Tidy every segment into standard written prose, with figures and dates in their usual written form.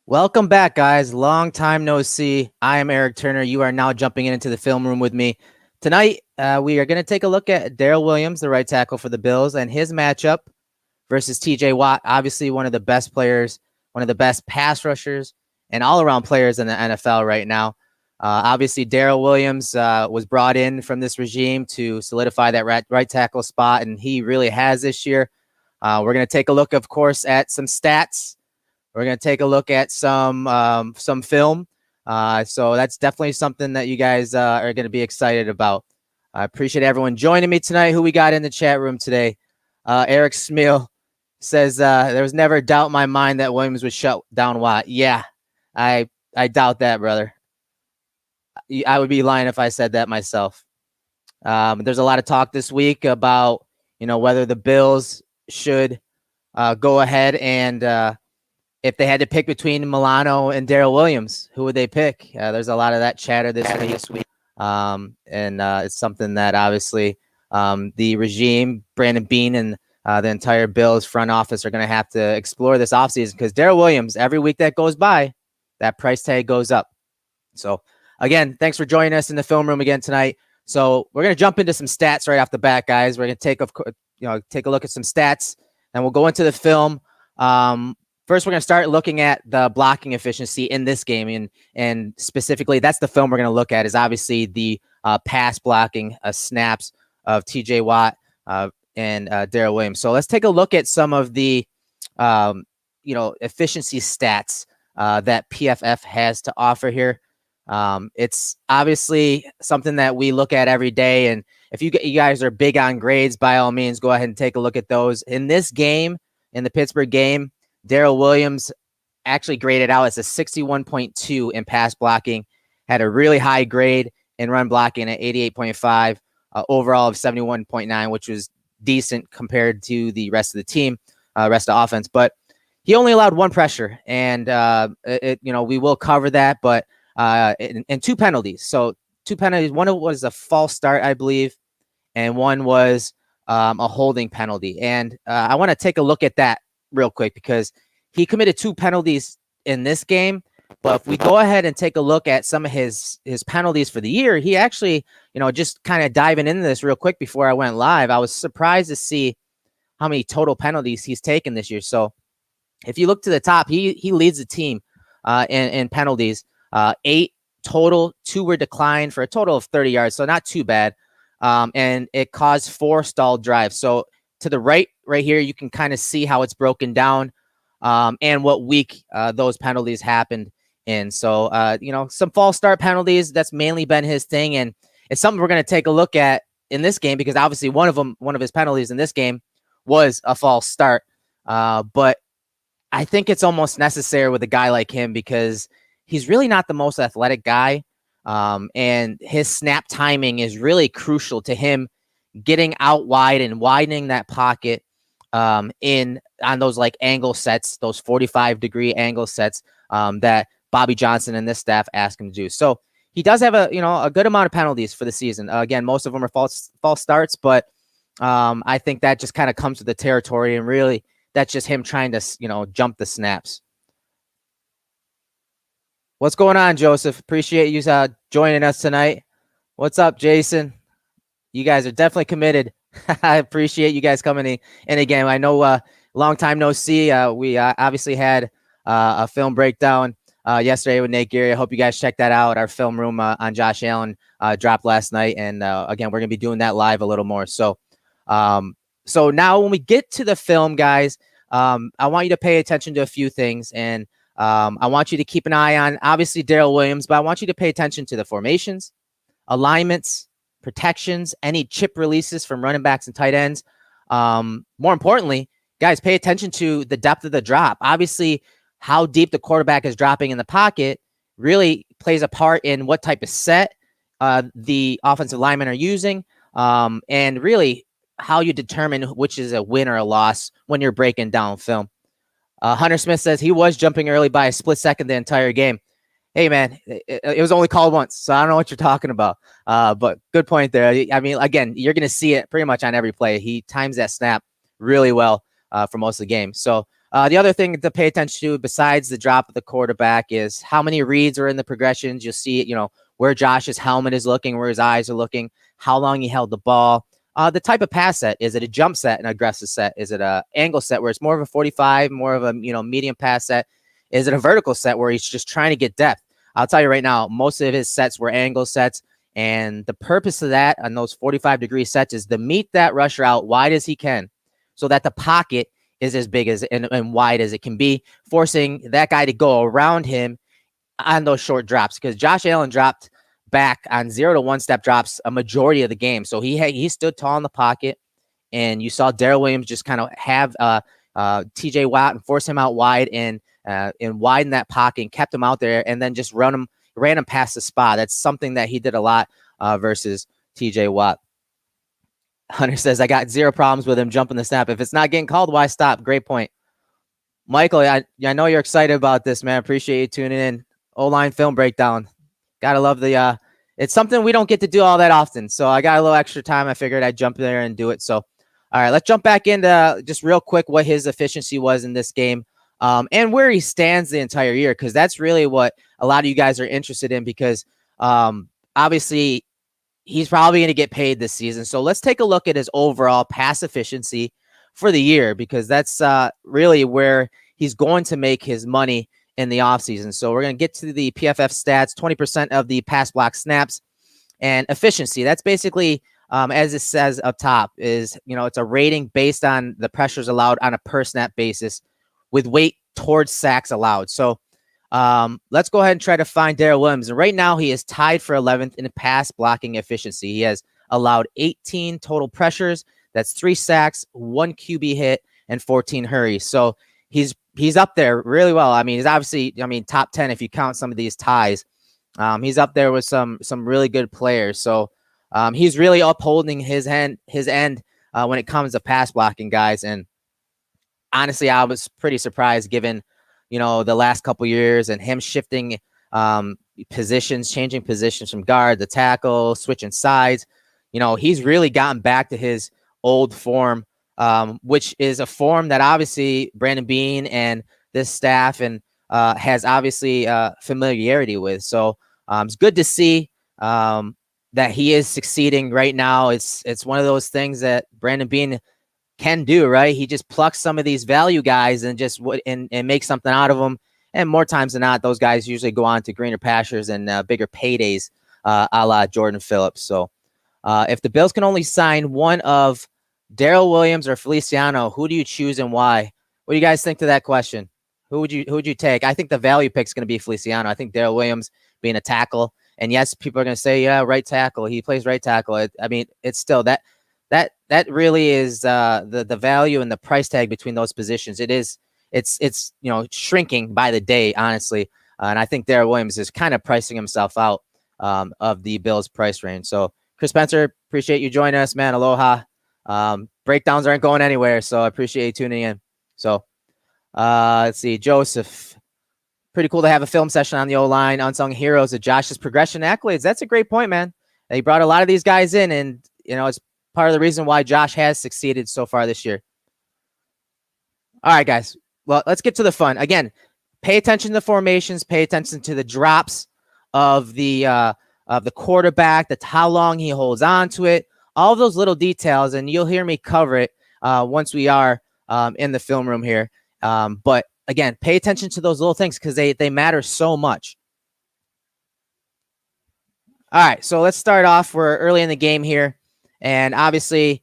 Welcome back, guys. Long time no see. I am Eric Turner. You are now jumping into the film room with me. Tonight, we are going to take a look at Daryl Williams, the right tackle for the Bills, and his matchup versus TJ Watt. Obviously, one of the best players, one of the best pass rushers, and all-around players in the NFL right now. Obviously, Daryl Williams was brought in from this regime to solidify that right tackle spot, and he really has this year. We're going to take a look, of course, at some stats. We're going to take a look at some film. So that's definitely something that you guys are going to be excited about. I appreciate everyone joining me tonight. Who we got in the chat room today? Eric Smeal says, there was never a doubt in my mind that Williams would shut down Watt. Yeah, I doubt that, brother. I would be lying if I said that myself. There's a lot of talk this week about, whether the Bills should go ahead and if they had to pick between Milano and Daryl Williams, who would they pick? There's a lot of that chatter this week. It's something that obviously the regime, Brandon Beane, and the entire Bills front office are going to have to explore this offseason because Daryl Williams, every week that goes by, that price tag goes up. So, again, thanks for joining us in the film room again tonight. So we're going to jump into some stats right off the bat, guys. We're going to take a look at some stats, and we'll go into the film. First, we're going to start looking at the blocking efficiency in this game, and specifically, that's the film we're going to look at. Is obviously the pass blocking snaps of T.J. Watt and Daryl Williams. So let's take a look at some of the efficiency stats that PFF has to offer here. It's obviously something that we look at every day, and if you guys are big on grades, by all means, go ahead and take a look at those. In this game, in the Pittsburgh game, Daryl Williams actually graded out as a 61.2 in pass blocking, had a really high grade in run blocking at 88.5, overall of 71.9, which was decent compared to the rest of the team, rest of the offense. But he only allowed one pressure, and we will cover that. But and two penalties. So two penalties. One was a false start, I believe, and one was a holding penalty. And I want to take a look at that real quick because he committed two penalties in this game. But if we go ahead and take a look at some of his penalties for the year, he actually, just kind of diving into this real quick before I went live, I was surprised to see how many total penalties he's taken this year. So if you look to the top, he leads the team in penalties, 8 total, 2 were declined for a total of 30 yards. So not too bad. And it caused 4 stalled drives. So to the right here, you can kind of see how it's broken down and what week those penalties happened in. So, some false start penalties, that's mainly been his thing. And it's something we're going to take a look at in this game because obviously one of his penalties in this game was a false start. But I think it's almost necessary with a guy like him because he's really not the most athletic guy. And his snap timing is really crucial to him getting out wide and widening that pocket on those like angle sets, those 45-degree angle sets that Bobby Johnson and this staff ask him to do. So he does have a good amount of penalties for the season. Again, most of them are false starts, but I think that just kind of comes with the territory, and really that's just him trying to jump the snaps. What's going on, Joseph? Appreciate you joining us tonight. What's up, Jason? You guys are definitely committed. I appreciate you guys coming in again. I know long time no see. We obviously had a film breakdown yesterday with Nate Geary. I hope you guys checked that out. Our film room on Josh Allen dropped last night. And again, we're going to be doing that live a little more. So now when we get to the film, guys, I want you to pay attention to a few things. And I want you to keep an eye on, obviously, Daryl Williams, but I want you to pay attention to the formations, alignments, protections, any chip releases from running backs and tight ends. More importantly, guys, pay attention to the depth of the drop. Obviously, how deep the quarterback is dropping in the pocket really plays a part in what type of set the offensive linemen are using, and really how you determine which is a win or a loss when you're breaking down film. Hunter Smith says he was jumping early by a split second the entire game. Hey, man, it was only called once, so I don't know what you're talking about. But good point there. I mean, again, you're going to see it pretty much on every play. He times that snap really well for most of the game. So The other thing to pay attention to besides the drop of the quarterback is how many reads are in the progressions. You'll see, where Josh's helmet is looking, where his eyes are looking, how long he held the ball. The type of pass set. Is it a jump set, an aggressive set? Is it a angle set where it's more of a 45, more of a medium pass set? Is it a vertical set where he's just trying to get depth? I'll tell you right now, most of his sets were angle sets. And the purpose of that on those 45-degree sets is to meet that rusher out wide as he can so that the pocket is as big as and wide as it can be, forcing that guy to go around him on those short drops. Because Josh Allen dropped back on 0 to 1 step drops a majority of the game. So he stood tall in the pocket, and you saw Daryl Williams just kind of have TJ Watt and force him out wide and widen that pocket and kept him out there, and then just ran him past the spot. That's something that he did a lot versus TJ Watt. Hunter says, I got 0 problems with him jumping the snap. If it's not getting called, why stop? Great point. Michael, I know you're excited about this, man. Appreciate you tuning in. O-line film breakdown. Gotta love the it's something we don't get to do all that often. So I got a little extra time. I figured I'd jump there and do it. So, all right, let's jump back into just real quick what his efficiency was in this game and where he stands the entire year, because that's really what a lot of you guys are interested in, because obviously he's probably going to get paid this season. So let's take a look at his overall pass efficiency for the year, because that's really where he's going to make his money in the offseason. So we're going to get to the PFF stats, 20% of the pass block snaps, and efficiency. That's basically, as it says up top, is, it's a rating based on the pressures allowed on a per snap basis with weight towards sacks allowed. So let's go ahead and try to find Daryl Williams. And right now he is tied for 11th in pass blocking efficiency. He has allowed 18 total pressures. That's 3 sacks, 1 QB hit, and 14 hurries. So he's up there really well. I mean, he's obviously, top 10 if you count some of these ties. He's up there with some really good players. So he's really upholding his end when it comes to pass blocking, guys. And honestly, I was pretty surprised given, the last couple years and him shifting positions, changing positions from guard to tackle, switching sides. He's really gotten back to his old form, which is a form that obviously Brandon Beane and this staff and has obviously familiarity with. So it's good to see that he is succeeding right now. It's one of those things that Brandon Beane can do, right? He just plucks some of these value guys and just and makes something out of them. And more times than not, those guys usually go on to greener pastures and bigger paydays, a la Jordan Phillips. So if the Bills can only sign one of Daryl Williams or Feliciano, who do you choose and why? What do you guys think to that question? Who would you take? I think the value pick is going to be Feliciano. I think Daryl Williams being a tackle, and yes, people are going to say, yeah, right tackle. He plays right tackle. It's still that really is the value and the price tag between those positions. It's shrinking by the day, honestly. And I think Daryl Williams is kind of pricing himself out of the Bills price range. So Chris Spencer, appreciate you joining us, man. Aloha. Breakdowns aren't going anywhere, so I appreciate you tuning in. So let's see, Joseph. Pretty cool to have a film session on the O-line, unsung heroes of Josh's progression accolades. That's a great point, man. He brought a lot of these guys in, and it's part of the reason why Josh has succeeded so far this year. All right, guys. Well, let's get to the fun. Again, pay attention to the formations, pay attention to the drops of the quarterback, how long he holds on to it, all of those little details, and you'll hear me cover it once we are in the film room here. But again, pay attention to those little things because they matter so much. All right, so let's start off. We're early in the game here, and obviously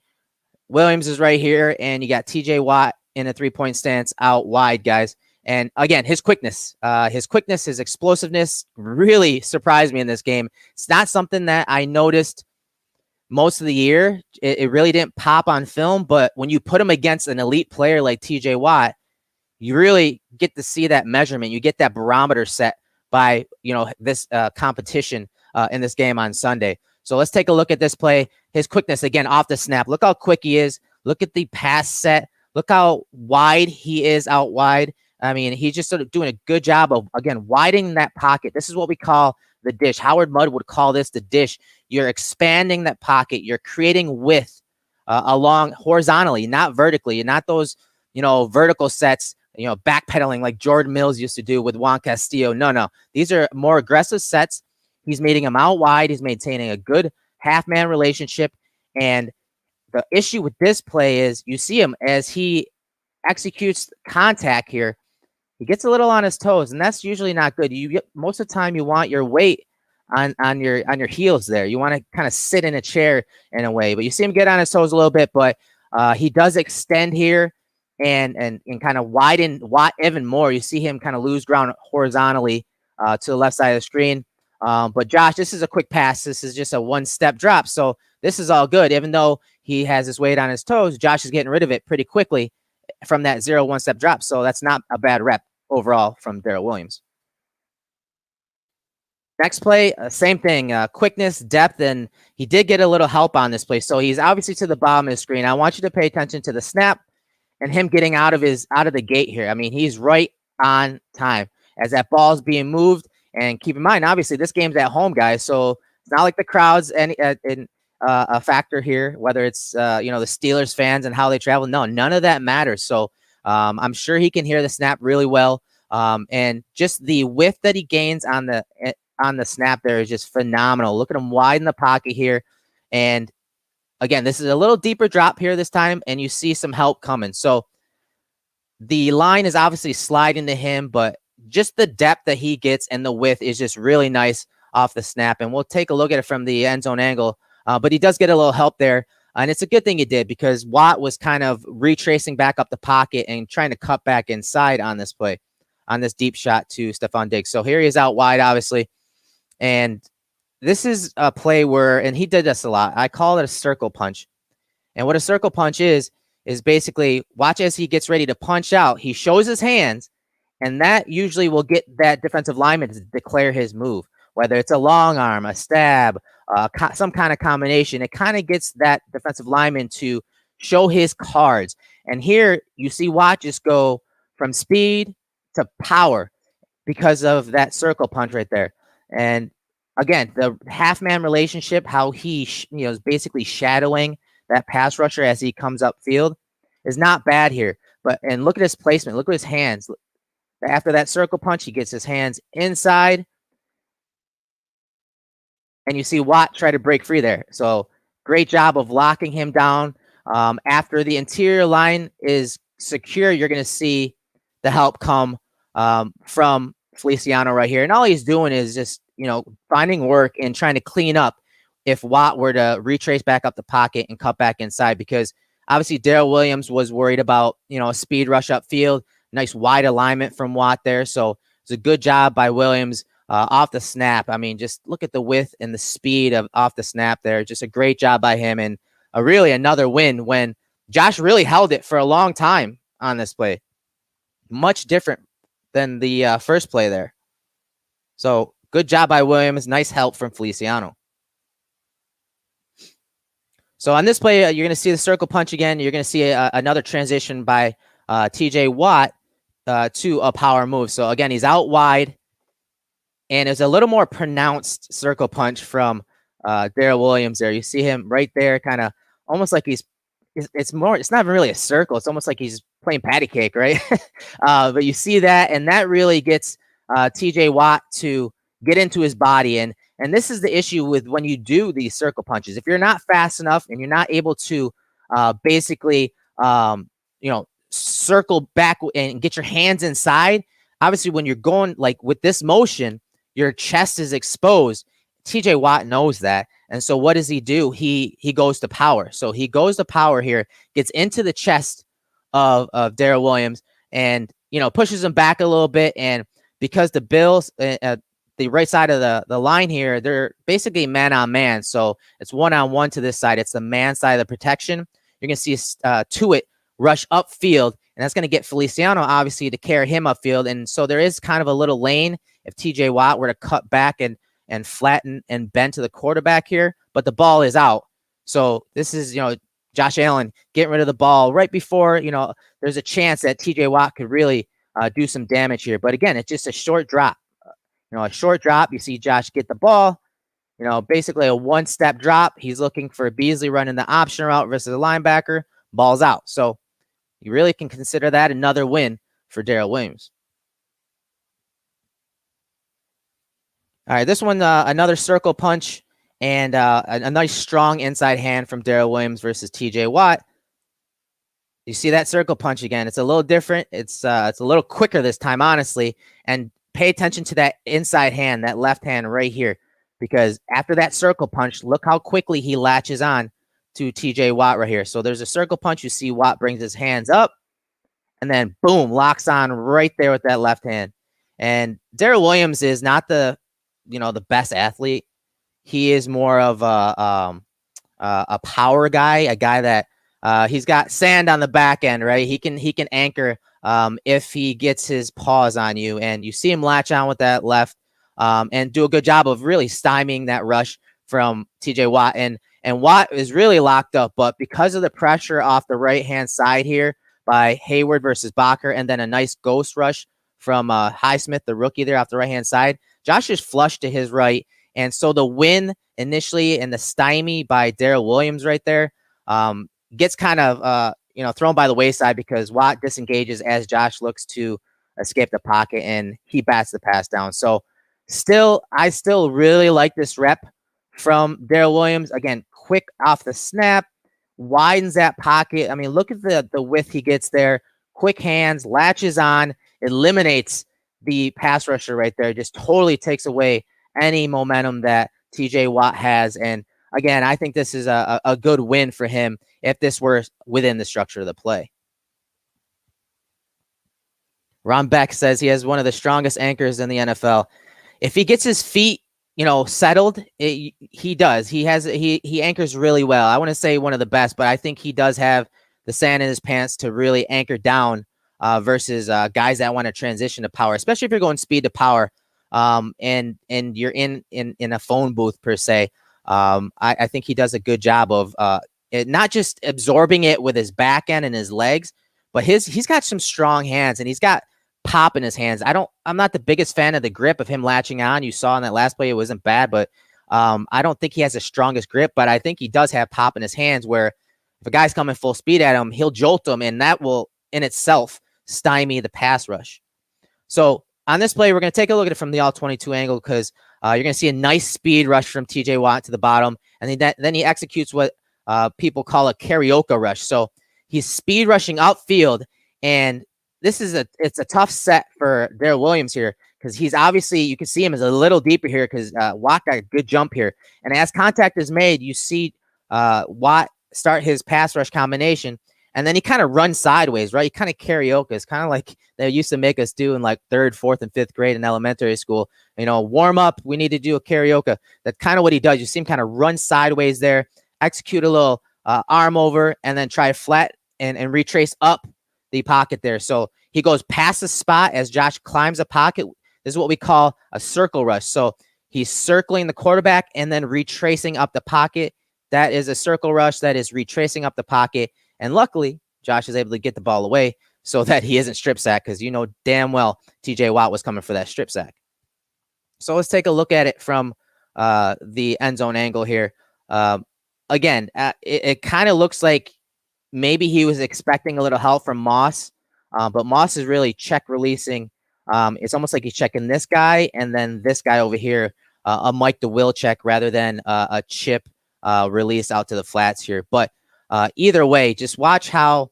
Williams is right here, and you got TJ Watt in a 3-point stance out wide, guys. And again, his quickness, his explosiveness really surprised me in this game. It's not something that I noticed most of the year. It really didn't pop on film, but when you put him against an elite player like TJ Watt, you really get to see that measurement. You get that barometer set by, this competition in this game on Sunday. So let's take a look at this play. His quickness, again, off the snap. Look how quick he is. Look at the pass set. Look how wide he is out wide. I mean, he's just sort of doing a good job of, again, widening that pocket. This is what we call the dish. Howard Mudd would call this the dish. You're expanding that pocket. You're creating width along horizontally, not vertically. Not those, vertical sets backpedaling like Jordan Mills used to do with Juan Castillo. No. These are more aggressive sets. He's meeting him out wide. He's maintaining a good half-man relationship. And the issue with this play is you see him as he executes contact here. He gets a little on his toes, and that's usually not good. Most of the time you want your weight on your heels there. You want to kind of sit in a chair in a way, but you see him get on his toes a little bit, but he does extend here and kind of widen even more. You see him kind of lose ground horizontally to the left side of the screen. But Josh, this is a quick pass. This is just a one-step drop, so this is all good. Even though he has his weight on his toes, Josh is getting rid of it pretty quickly from that 0-1 step drop. So that's not a bad rep overall from Daryl Williams. Next play, same thing, quickness, depth, and he did get a little help on this play. So he's obviously to the bottom of the screen. I want you to pay attention to the snap and him getting out of the gate here. I mean, he's right on time as that ball is being moved. And keep in mind, obviously, this game's at home, guys. So it's not like the crowd's a factor here, whether it's the Steelers fans and how they travel. No, none of that matters. So I'm sure he can hear the snap really well. And just the width that he gains on the snap there is just phenomenal. Look at him widen the pocket here. And again, this is a little deeper drop here this time, and you see some help coming. So the line is obviously sliding to him, but just the depth that he gets and the width is just really nice off the snap. And we'll take a look at it from the end zone angle. But he does get a little help there. And it's a good thing he did, because Watt was kind of retracing back up the pocket and trying to cut back inside on this play, on this deep shot to Stephon Diggs. So here he is out wide, obviously. And this is a play where, and he did this a lot, I call it a circle punch. And what a circle punch is basically, watch as he gets ready to punch out, he shows his hands, and that usually will get that defensive lineman to declare his move, whether it's a long arm, a stab, some kind of combination. It kind of gets that defensive lineman to show his cards. And here you see Watt just go from speed to power because of that circle punch right there. And again, the half-man relationship, how he is basically shadowing that pass rusher as he comes upfield, is not bad here. And look at his placement. Look at his hands. After that circle punch, he gets his hands inside. And you see Watt try to break free there. So great job of locking him down. After the interior line is secure, you're going to see the help come from Feliciano right here. And all he's doing is just, finding work and trying to clean up if Watt were to retrace back up the pocket and cut back inside, because obviously Daryl Williams was worried about, a speed rush upfield. Nice wide alignment from Watt there. So it's a good job by Williams off the snap. I mean, just look at the width and the speed of off the snap there. Just a great job by him, and really another win when Josh really held it for a long time on this play. Much different than the first play there. So good job by Williams. Nice help from Feliciano. So on this play, you're going to see the circle punch again. You're going to see another transition by TJ Watt to a power move. So again, he's out wide, and it's a little more pronounced circle punch from Daryl Williams there. You see him right there, kind of almost like it's not even really a circle. It's almost like he's playing patty cake, right? But you see that, and that really gets TJ Watt to get into his body. And this is the issue with when you do these circle punches. If you're not fast enough and you're not able to basically, circle back and get your hands inside, obviously when you're going like with this motion, your chest is exposed. TJ Watt knows that. And so what does he do? He goes to power. So he goes to power here, gets into the chest of Daryl Williams, and, pushes him back a little bit. And because the Bills, the right side of the line here, they're basically man on man. So it's one-on-one to this side. It's the man side of the protection. You're going to see Tuitt rush upfield, and that's going to get Feliciano, obviously, to carry him upfield. And so there is kind of a little lane if TJ Watt were to cut back and flatten and bend to the quarterback here, but the ball is out. So this is, Josh Allen getting rid of the ball right before, there's a chance that TJ Watt could really do some damage here. But again, it's just a short drop. A short drop. You see Josh get the ball, basically a one-step drop. He's looking for Beasley running the option route versus the linebacker. Ball's out. So you really can consider that another win for Daryl Williams. All right, this one, another circle punch and a nice strong inside hand from Daryl Williams versus TJ Watt. You see that circle punch again. It's a little different. It's a little quicker this time, honestly. And pay attention to that inside hand, that left hand right here, because after that circle punch, look how quickly he latches on to TJ Watt right here. So there's a circle punch. You see Watt brings his hands up, and then boom, locks on right there with that left hand. And Daryl Williams is not the best athlete. He is more of a power guy, a guy that he's got sand on the back end, right? He can anchor if he gets his paws on you, and you see him latch on with that left and do a good job of really stymieing that rush from TJ Watt. And Watt is really locked up, but because of the pressure off the right hand side here by Hayward versus Bacher, and then a nice ghost rush from Highsmith, the rookie there off the right hand side, Josh is flush to his right. And so the win initially and the stymie by Daryl Williams right there gets kind of thrown by the wayside because Watt disengages as Josh looks to escape the pocket, and he bats the pass down. So I still really like this rep from Daryl Williams. Again, quick off the snap, widens that pocket. I mean, look at the width he gets there. Quick hands, latches on, eliminates the pass rusher right there. Just totally takes away any momentum that TJ Watt has. And again, I think this is a good win for him if this were within the structure of the play. Ron Beck says he has one of the strongest anchors in the NFL. If he gets his feet, settled, he does. He anchors really well. I want to say one of the best, but I think he does have the sand in his pants to really anchor down versus guys that want to transition to power, especially if you're going speed to power. And you're in a phone booth per se. I think he does a good job of not just absorbing it with his back end and his legs, but he's got some strong hands, and he's got pop in his hands. I'm not the biggest fan of the grip of him latching on. You saw in that last play, it wasn't bad, but I don't think he has the strongest grip, but I think he does have pop in his hands where if a guy's coming full speed at him, he'll jolt him, and that will in itself stymie the pass rush. So on this play, we're going to take a look at it from the all 22 angle because you're going to see a nice speed rush from TJ Watt to the bottom. And then he executes what people call a karaoke rush. So he's speed rushing outfield. And it's a tough set for Daryl Williams here because he's obviously, you can see him is a little deeper here because Watt got a good jump here. And as contact is made, you see Watt start his pass rush combination. And then he kind of runs sideways, right? He kind of karaoke. It's kind of like they used to make us do in like 3rd, 4th, and 5th grade in elementary school. Warm up. We need to do a karaoke. That's kind of what he does. You see him kind of run sideways there, execute a little arm over, and then try flat and retrace up the pocket there. So he goes past the spot as Josh climbs a pocket. This is what we call a circle rush. So he's circling the quarterback and then retracing up the pocket. That is a circle rush. That is retracing up the pocket. And luckily, Josh is able to get the ball away so that he isn't strip sacked because damn well TJ Watt was coming for that strip sack. So let's take a look at it from the end zone angle here. Again, it kind of looks like maybe he was expecting a little help from Moss, but Moss is really check releasing. It's almost like he's checking this guy and then this guy over here, a Mike DeWill check rather than a chip release out to the flats here. But either way, just watch how,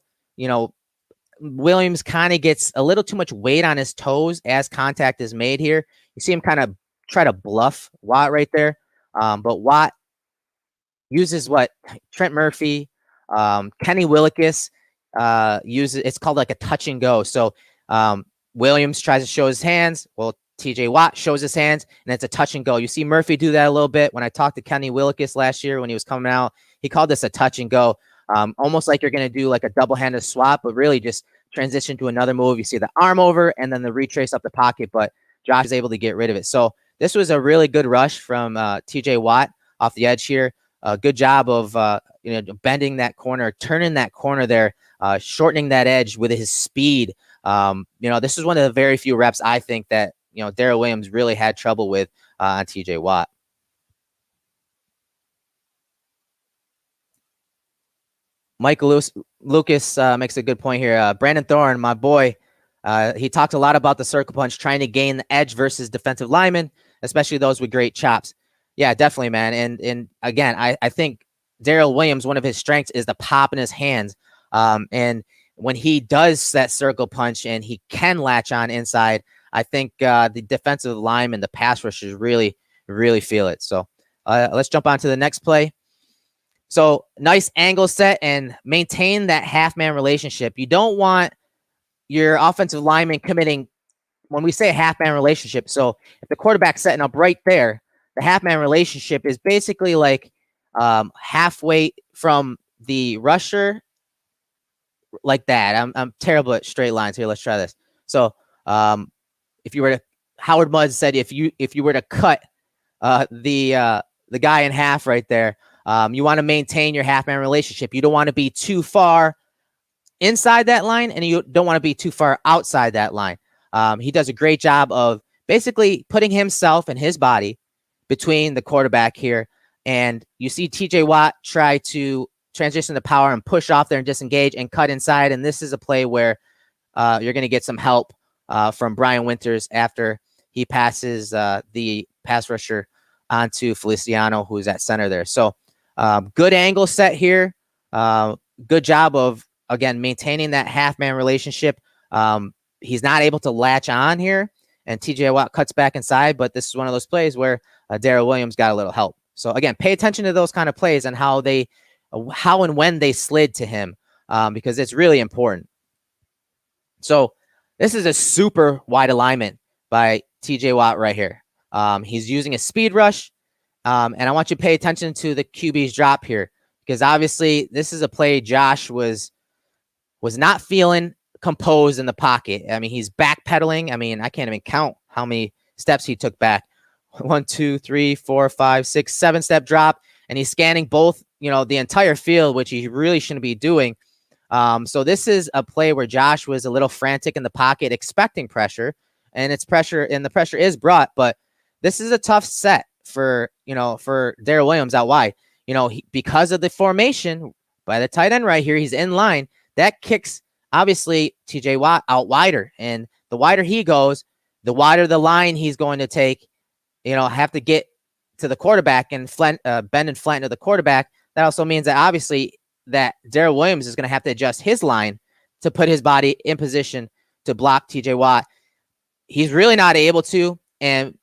Williams kind of gets a little too much weight on his toes as contact is made here. You see him kind of try to bluff Watt right there. But Watt uses what Trent Murphy, Kenny Willekes uses. It's called like a touch and go. So Williams tries to show his hands. Well, TJ Watt shows his hands, and it's a touch and go. You see Murphy do that a little bit. When I talked to Kenny Willekes last year when he was coming out, he called this a touch and go. Almost like you're going to do like a double-handed swap, but really just transition to another move. You see the arm over and then the retrace up the pocket, but Josh is able to get rid of it. So this was a really good rush from TJ Watt off the edge here. Good job of bending that corner, turning that corner there, shortening that edge with his speed. This is one of the very few reps I think that Daryl Williams really had trouble with on TJ Watt. Michael Lucas makes a good point here. Brandon Thorne, my boy, He talked a lot about the circle punch, trying to gain the edge versus defensive linemen, especially those with great chops. Yeah, definitely, man. And again, I think Daryl Williams, one of his strengths is the pop in his hands. And when he does that circle punch and he can latch on inside, I think the defensive linemen, the pass rushers really, really feel it. So let's jump on to the next play. So nice angle set and maintain that half-man relationship. You don't want your offensive lineman committing, when we say a half-man relationship, so if the quarterback's setting up right there, the half-man relationship is basically like halfway from the rusher, like that. I'm terrible at straight lines here. Let's try this. So if you were to, Howard Mudd said if you were to cut the guy in half right there, you want to maintain your half-man relationship. You don't want to be too far inside that line, and you don't want to be too far outside that line. He does a great job of basically putting himself and his body between the quarterback here. And you see TJ Watt try to transition to power and push off there and disengage and cut inside. And this is a play where you're going to get some help from Brian Winters after he passes the pass rusher onto Feliciano, who's at center there. So good angle set here. Good job of, again, maintaining that half-man relationship. He's not able to latch on here, and TJ Watt cuts back inside, but this is one of those plays where Daryl Williams got a little help. So, again, pay attention to those kind of plays and how and when they slid to him, because it's really important. So this is a super wide alignment by TJ Watt right here. He's using a speed rush, and I want you to pay attention to the QB's drop here, because obviously this is a play Josh was not feeling composed in the pocket. I mean, he's backpedaling. I mean, I can't even count how many steps he took back. 1, 2, 3, 4, 5, 6, 7 step drop. And he's scanning both, the entire field, which he really shouldn't be doing. So this is a play where Josh was a little frantic in the pocket, expecting pressure, and the pressure is brought, but this is a tough set for Daryl Williams out wide. Because of the formation by the tight end right here, he's in line. That kicks, obviously, TJ Watt out wider. And the wider he goes, the wider the line he's going to take, have to get to the quarterback and bend and flatten to the quarterback. That also means that, obviously, that Daryl Williams is going to have to adjust his line to put his body in position to block TJ Watt. He's really not able to. And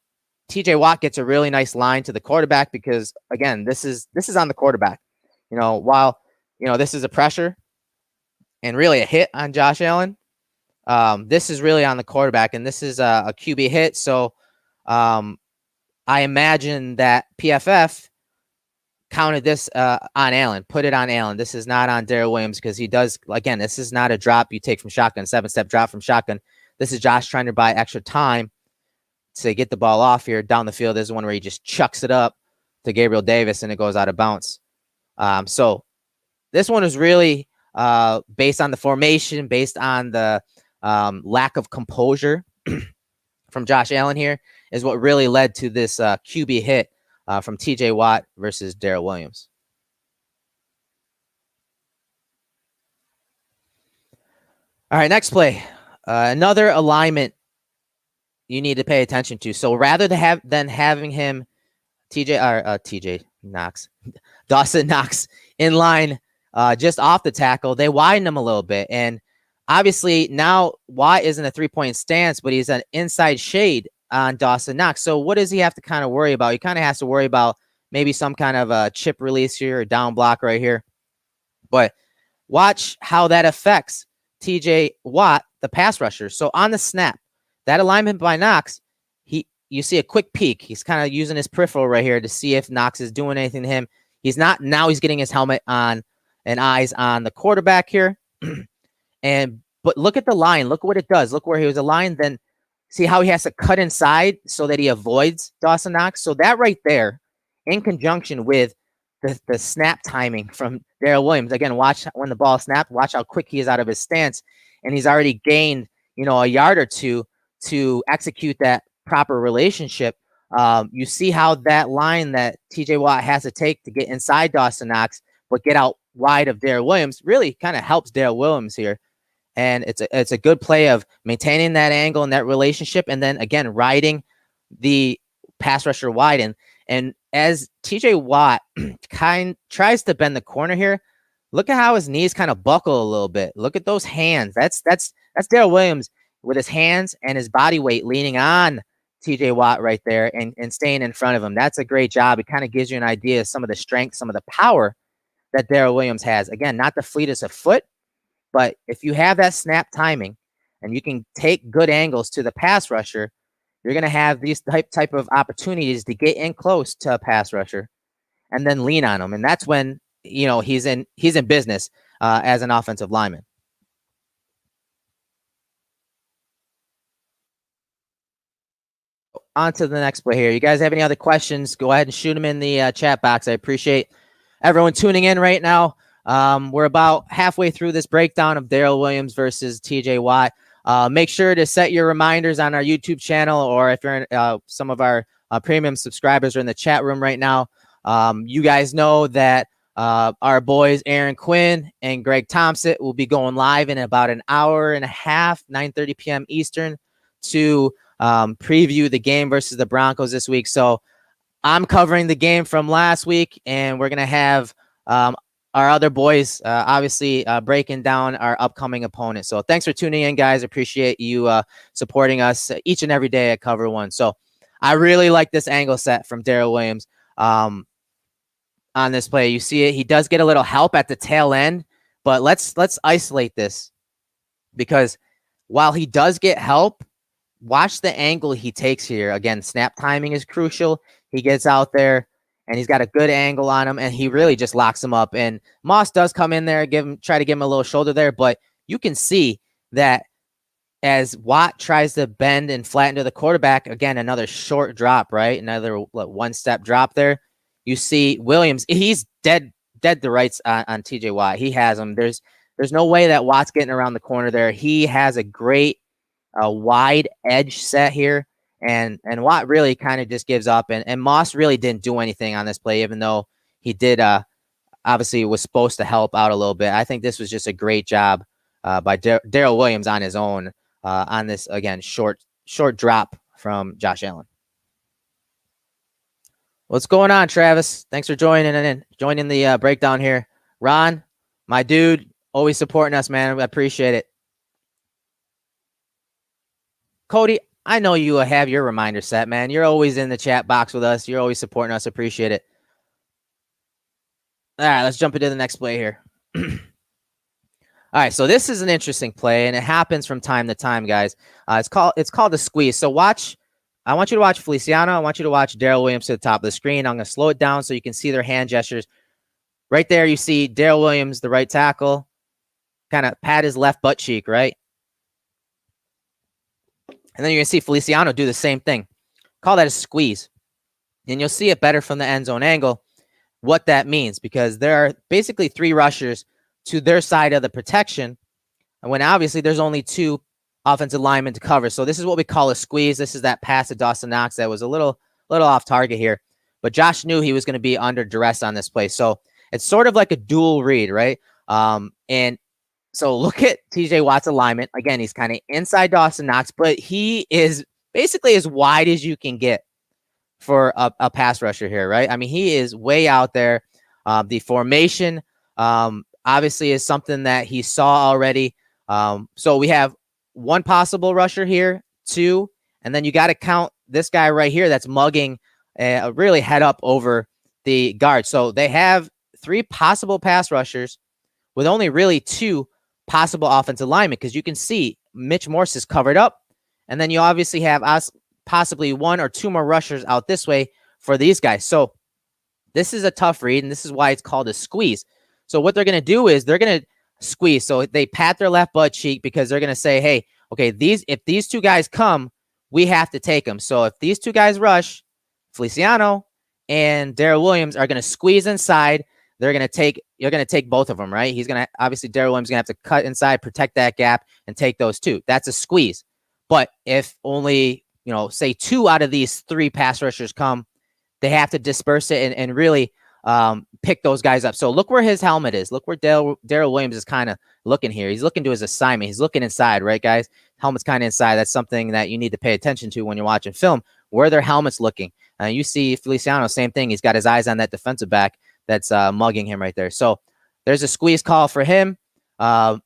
TJ Watt gets a really nice line to the quarterback because, again, this is on the quarterback. While, this is a pressure and really a hit on Josh Allen, this is really on the quarterback, and this is a QB hit. So I imagine that PFF counted this on Allen, put it on Allen. This is not on Daryl Williams because he does, again, this is not a drop you take from shotgun, 7-step drop from shotgun. This is Josh trying to buy extra time to get the ball off here down the field. This is one where he just chucks it up to Gabriel Davis and it goes out of bounds. So this one is really based on the formation, based on the lack of composure from Josh Allen here, is what really led to this QB hit from TJ Watt versus Daryl Williams. All right, next play. Another alignment you need to pay attention to. So rather than having him Dawson Knox in line just off the tackle, they widen him a little bit. And obviously now Watt isn't a 3-point stance, but he's an inside shade on Dawson Knox. So what does he have to kind of worry about? He kind of has to worry about maybe some kind of a chip release here or down block right here. But watch how that affects TJ Watt, the pass rusher. So on the snap, that alignment by Knox, you see a quick peek. He's kind of using his peripheral right here to see if Knox is doing anything to him. He's not. Now he's getting his helmet on and eyes on the quarterback here. But look at the line. Look what it does. Look where he was aligned. Then see how he has to cut inside so that he avoids Dawson Knox. So that right there, in conjunction with the snap timing from Daryl Williams. Again, watch when the ball snapped. Watch how quick he is out of his stance, and he's already gained a yard or two to execute that proper relationship. You see how that line that TJ Watt has to take to get inside Dawson Knox, but get out wide of Daryl Williams, really kind of helps Daryl Williams here. And it's a good play of maintaining that angle and that relationship, and then again riding the pass rusher wide. And as TJ Watt tries to bend the corner here, look at how his knees kind of buckle a little bit. Look at those hands. That's Daryl Williams with his hands and his body weight leaning on TJ Watt right there and staying in front of him. That's a great job. It kind of gives you an idea of some of the strength, some of the power that Daryl Williams has. Again, not the fleetest of foot, but if you have that snap timing and you can take good angles to the pass rusher, you're going to have these type of opportunities to get in close to a pass rusher and then lean on them. And that's when, he's in business as an offensive lineman. On to the next play here. You guys have any other questions? Go ahead and shoot them in the chat box. I appreciate everyone tuning in right now. We're about halfway through this breakdown of Daryl Williams versus TJ Watt. Make sure to set your reminders on our YouTube channel, or if you're in, some of our premium subscribers are in the chat room right now. You guys know that our boys Aaron Quinn and Greg Thompson will be going live in about an hour and a half, 9:30 p.m. Eastern, to preview the game versus the Broncos this week. So I'm covering the game from last week, and we're going to have our other boys obviously breaking down our upcoming opponent. So thanks for tuning in, guys. Appreciate you supporting us each and every day at Cover One. So I really like this angle set from Daryl Williams on this play. You see it. He does get a little help at the tail end, but let's isolate this, because while he does get help, watch the angle he takes here. Again, snap timing is crucial. He gets out there and he's got a good angle on him, and he really just locks him up. And Moss does come in there, try to give him a little shoulder there, but you can see that as Watt tries to bend and flatten to the quarterback, again, another short drop, right? Another one-step drop there. You see Williams, he's dead to rights on TJ Watt. He has him. There's no way that Watt's getting around the corner there. He has a great wide edge set here. And Watt really kind of just gives up, and Moss really didn't do anything on this play, even though he did obviously was supposed to help out a little bit. I think this was just a great job by Daryl Williams on his own on this, again, short drop from Josh Allen. What's going on, Travis? Thanks for joining the breakdown here. Ron, my dude, always supporting us, man. I appreciate it. Cody, I know you have your reminder set, man. You're always in the chat box with us. You're always supporting us. Appreciate it. All right, let's jump into the next play here. All right, so this is an interesting play, and it happens from time to time, guys. It's called the squeeze. So I want you to watch Feliciano. I want you to watch Daryl Williams to the top of the screen. I'm going to slow it down so you can see their hand gestures. Right there, you see Daryl Williams, the right tackle, kind of pat his left butt cheek, right? And then you're going to see Feliciano do the same thing. Call that a squeeze. And you'll see it better from the end zone angle what that means, because there are basically three rushers to their side of the protection, and when obviously there's only two offensive linemen to cover. So this is what we call a squeeze. This is that pass to Dawson Knox that was a little off target here. But Josh knew he was going to be under duress on this play. So it's sort of like a dual read, right? And so look at TJ Watt's alignment. Again, he's kind of inside Dawson Knox, but he is basically as wide as you can get for a pass rusher here, right? I mean, he is way out there. The formation obviously is something that he saw already. So we have one possible rusher here, two, and then you got to count this guy right here that's mugging really head up over the guard. So they have three possible pass rushers with only really two possible offensive linemen, because you can see Mitch Morse is covered up, and then you obviously have possibly one or two more rushers out this way for these guys. So this is a tough read, and this is why it's called a squeeze. So what they're going to do is they're going to squeeze. So they pat their left butt cheek, because they're going to say, hey, okay, if these two guys come, we have to take them. So if these two guys rush, Feliciano and Daryl Williams are going to squeeze inside. You're going to take both of them, right? He's going to, obviously, Daryl Williams is going to have to cut inside, protect that gap, and take those two. That's a squeeze. But if only, say two out of these three pass rushers come, they have to disperse it and really pick those guys up. So look where his helmet is. Look where Daryl Williams is kind of looking here. He's looking to his assignment. He's looking inside, right, guys? Helmet's kind of inside. That's something that you need to pay attention to when you're watching film. Where are their helmets looking? You see Feliciano, same thing. He's got his eyes on that defensive back that's mugging him right there. So there's a squeeze call for him. But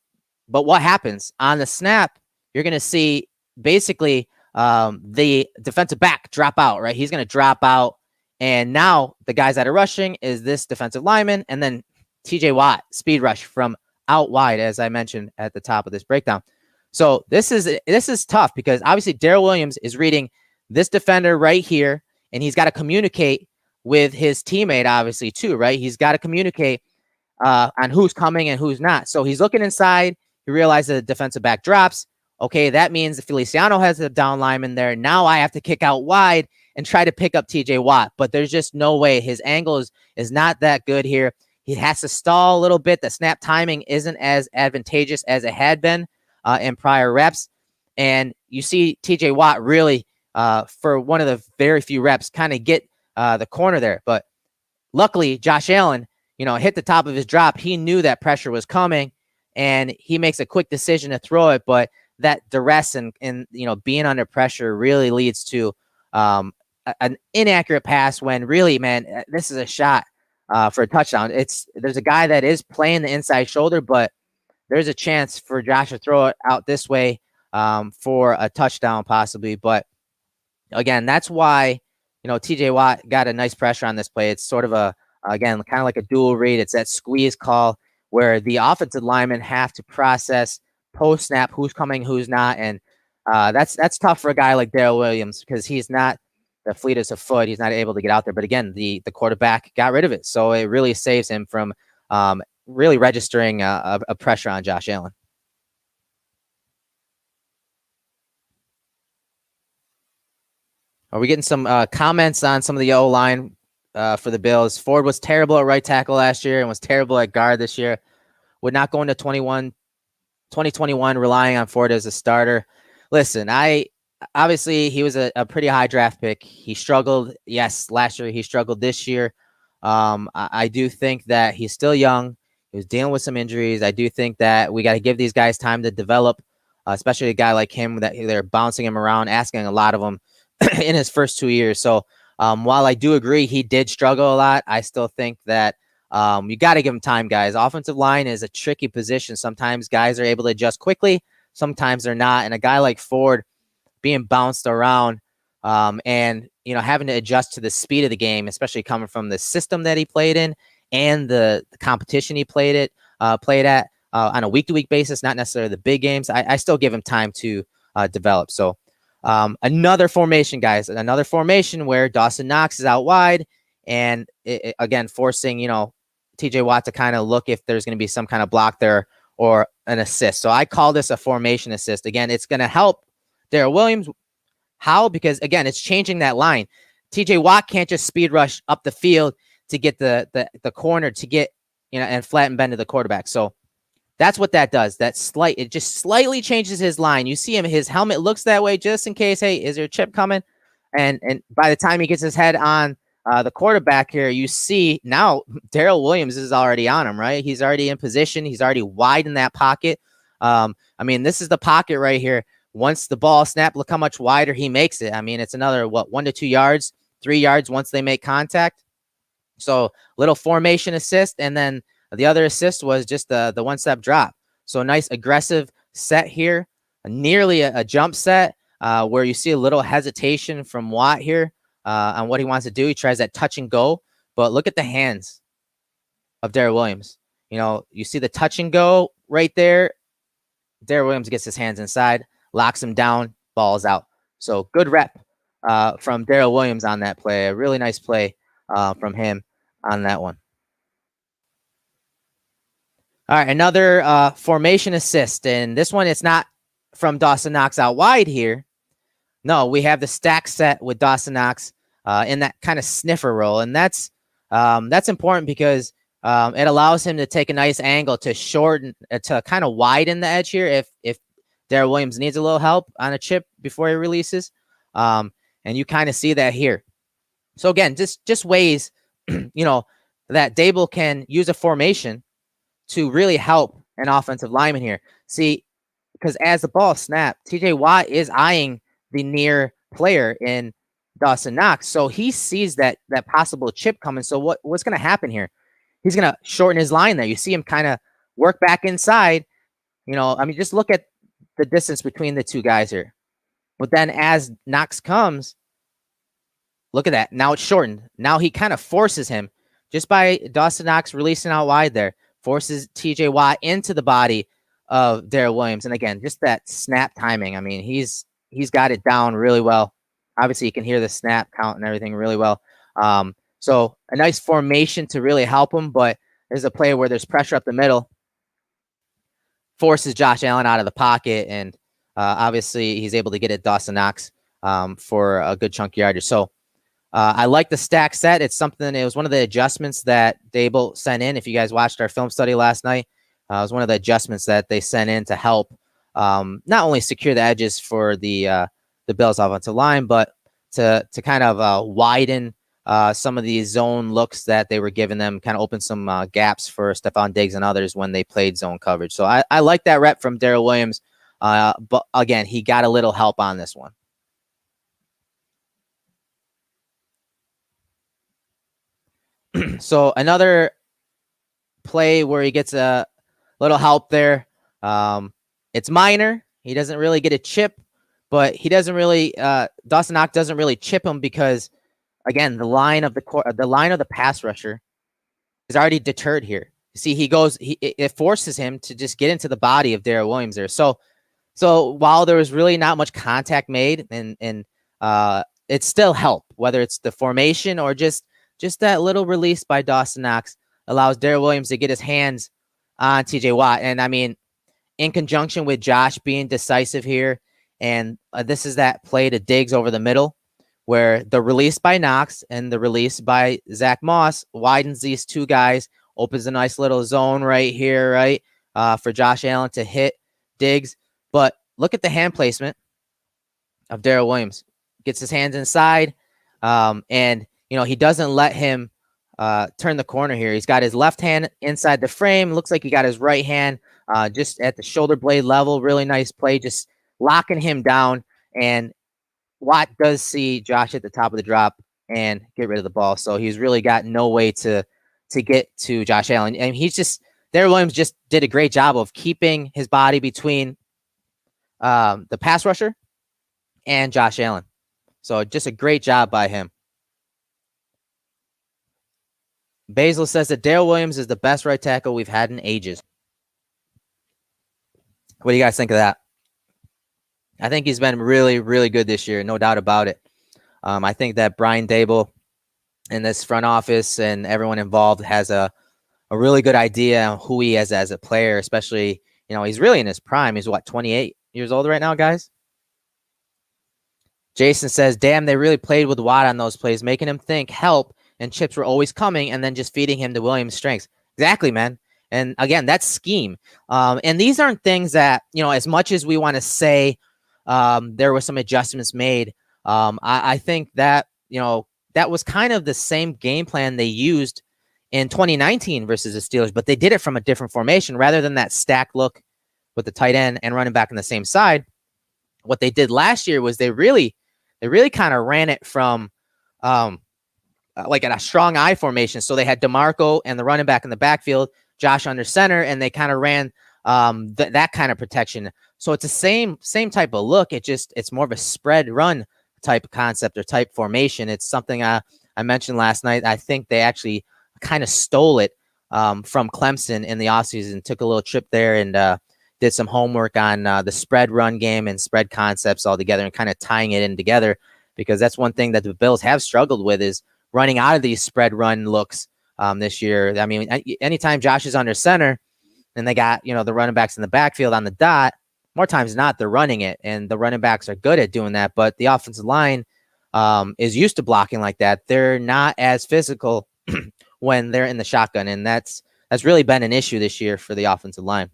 what happens on the snap? You're going to see basically the defensive back drop out, right? He's going to drop out. And now the guys that are rushing is this defensive lineman. And then TJ Watt, speed rush from out wide, as I mentioned at the top of this breakdown. So this is tough because obviously Daryl Williams is reading this defender right here, and he's got to communicate with his teammate, obviously, too, right? He's got to communicate on who's coming and who's not. So he's looking inside. He realizes the defensive back drops. Okay, that means Feliciano has a down lineman there. Now I have to kick out wide and try to pick up TJ Watt, but there's just no way. His angle is not that good here. He has to stall a little bit. The snap timing isn't as advantageous as it had been in prior reps. And you see TJ Watt really, for one of the very few reps, kind of get the corner there. But luckily, Josh Allen, hit the top of his drop. He knew that pressure was coming, and he makes a quick decision to throw it. But that duress and being under pressure really leads to an inaccurate pass when really, man, this is a shot for a touchdown. There's a guy that is playing the inside shoulder, but there's a chance for Josh to throw it out this way for a touchdown possibly. But again, that's why, TJ Watt got a nice pressure on this play. It's sort of again, kind of like a dual read. It's that squeeze call where the offensive linemen have to process post snap who's coming, who's not. And that's tough for a guy like Daryl Williams because he's not the fleetest of foot. He's not able to get out there. But again, the quarterback got rid of it. So it really saves him from really registering a pressure on Josh Allen. Are we getting some comments on some of the O-line for the Bills? Ford was terrible at right tackle last year and was terrible at guard this year. Would not go into 2021 relying on Ford as a starter. Listen, obviously he was a pretty high draft pick. He struggled. Yes, last year he struggled. This year, I do think that he's still young. He was dealing with some injuries. I do think that we got to give these guys time to develop, especially a guy like him that they're bouncing him around, asking a lot of them in his first 2 years. So while I do agree he did struggle a lot, I still think that you got to give him time, guys. Offensive line is a tricky position. Sometimes guys are able to adjust quickly. Sometimes they're not. And a guy like Ford being bounced around and, having to adjust to the speed of the game, especially coming from the system that he played in and the competition he played at on a week-to-week basis, not necessarily the big games. I still give him time to develop. So another formation, guys, another formation where Dawson Knox is out wide and again, forcing, TJ Watt to kind of look if there's going to be some kind of block there or an assist. So I call this a formation assist. Again, it's going to help Daryl Williams. How? Because again, it's changing that line. TJ Watt can't just speed rush up the field to get the corner to get, and flatten bend to the quarterback. So that's what that does. It just slightly changes his line. You see him, his helmet looks that way just in case, hey, is there a chip coming? And by the time he gets his head on the quarterback here, you see now Daryl Williams is already on him, right? He's already in position. He's already wide in that pocket. This is the pocket right here. Once the ball snapped, look how much wider he makes it. It's another, 1 to 2 yards, 3 yards once they make contact. So little formation assist. And then the other assist was just the one-step drop. So nice aggressive set here, nearly a jump set where you see a little hesitation from Watt here on what he wants to do. He tries that touch and go, but look at the hands of Daryl Williams. You see the touch and go right there. Daryl Williams gets his hands inside, locks him down, balls out. So good rep from Daryl Williams on that play. A really nice play from him on that one. All right, another formation assist. And this one, it's not from Dawson Knox out wide here. No, we have the stack set with Dawson Knox in that kind of sniffer role. And that's important because it allows him to take a nice angle to shorten, to kind of widen the edge here if Daryl Williams needs a little help on a chip before he releases. And you kind of see that here. So again, just ways, the that Daboll can use a formation to really help an offensive lineman here. See, because as the ball snapped, TJ Watt is eyeing the near player in Dawson Knox. So he sees that possible chip coming. So what's going to happen here? He's going to shorten his line there. You see him kind of work back inside. Just look at the distance between the two guys here. But then as Knox comes, look at that. Now it's shortened. Now he kind of forces him just by Dawson Knox releasing out wide there, forces TJ Watt into the body of Daryl Williams. And again, just that snap timing. I mean, he's got it down really well. Obviously, you can hear the snap count and everything really well. So a nice formation to really help him, but there's a play where there's pressure up the middle, forces Josh Allen out of the pocket, and obviously he's able to get at Dawson Knox for a good chunk of yardage. So I like the stack set. It was one of the adjustments that Daboll sent in. If you guys watched our film study last night, it was one of the adjustments that they sent in to help not only secure the edges for the Bills' offensive line, but to kind of widen some of these zone looks that they were giving them, kind of open some gaps for Stephon Diggs and others when they played zone coverage. So I like that rep from Daryl Williams. But again, he got a little help on this one. So another play where he gets a little help there. It's minor. He doesn't really get a chip, but he doesn't really. Dawson Knox doesn't really chip him because, again, the line of the pass rusher is already deterred here. See, it forces him to just get into the body of Daryl Williams there. So while there was really not much contact made, and it still helped, whether it's the formation or just that little release by Dawson Knox allows Daryl Williams to get his hands on TJ Watt. And I mean, in conjunction with Josh being decisive here, and this is that play to Diggs over the middle, where the release by Knox and the release by Zach Moss widens these two guys, opens a nice little zone right here, right, for Josh Allen to hit Diggs. But look at the hand placement of Daryl Williams. Gets his hands inside, and he doesn't let him turn the corner here. He's got his left hand inside the frame. Looks like he got his right hand just at the shoulder blade level. Really nice play, just locking him down. And Watt does see Josh at the top of the drop and get rid of the ball. So he's really got no way to get to Josh Allen. And Daryl Williams just did a great job of keeping his body between the pass rusher and Josh Allen. So just a great job by him. Basil says that Daryl Williams is the best right tackle we've had in ages. What do you guys think of that? I think he's been really, really good this year, no doubt about it. I think that Brian Daboll and this front office and everyone involved has a really good idea on who he is as a player, especially, he's really in his prime. He's 28 years old right now, guys? Jason says, damn, they really played with Watt on those plays, making him think help and chips were always coming and then just feeding him to Williams' strengths. Exactly, man. And again, that's scheme. And these aren't things that, as much as we want to say there were some adjustments made, I think that, that was kind of the same game plan they used in 2019 versus the Steelers, but they did it from a different formation rather than that stack look with the tight end and running back on the same side. What they did last year was they really kind of ran it from like at a strong eye formation. So they had DeMarco and the running back in the backfield, Josh under center, and they kind of ran that kind of protection. So it's the same type of look. It's more of a spread run type concept or type formation. It's something I mentioned last night. I think they actually kind of stole it from Clemson in the offseason, took a little trip there and did some homework on the spread run game and spread concepts all together and kind of tying it in together, because that's one thing that the Bills have struggled with is running out of these spread run looks this year. I mean, anytime Josh is under center and they got, the running backs in the backfield on the dot, more times than not, they're running it, and the running backs are good at doing that. But the offensive line is used to blocking like that. They're not as physical when they're in the shotgun, and that's really been an issue this year for the offensive line.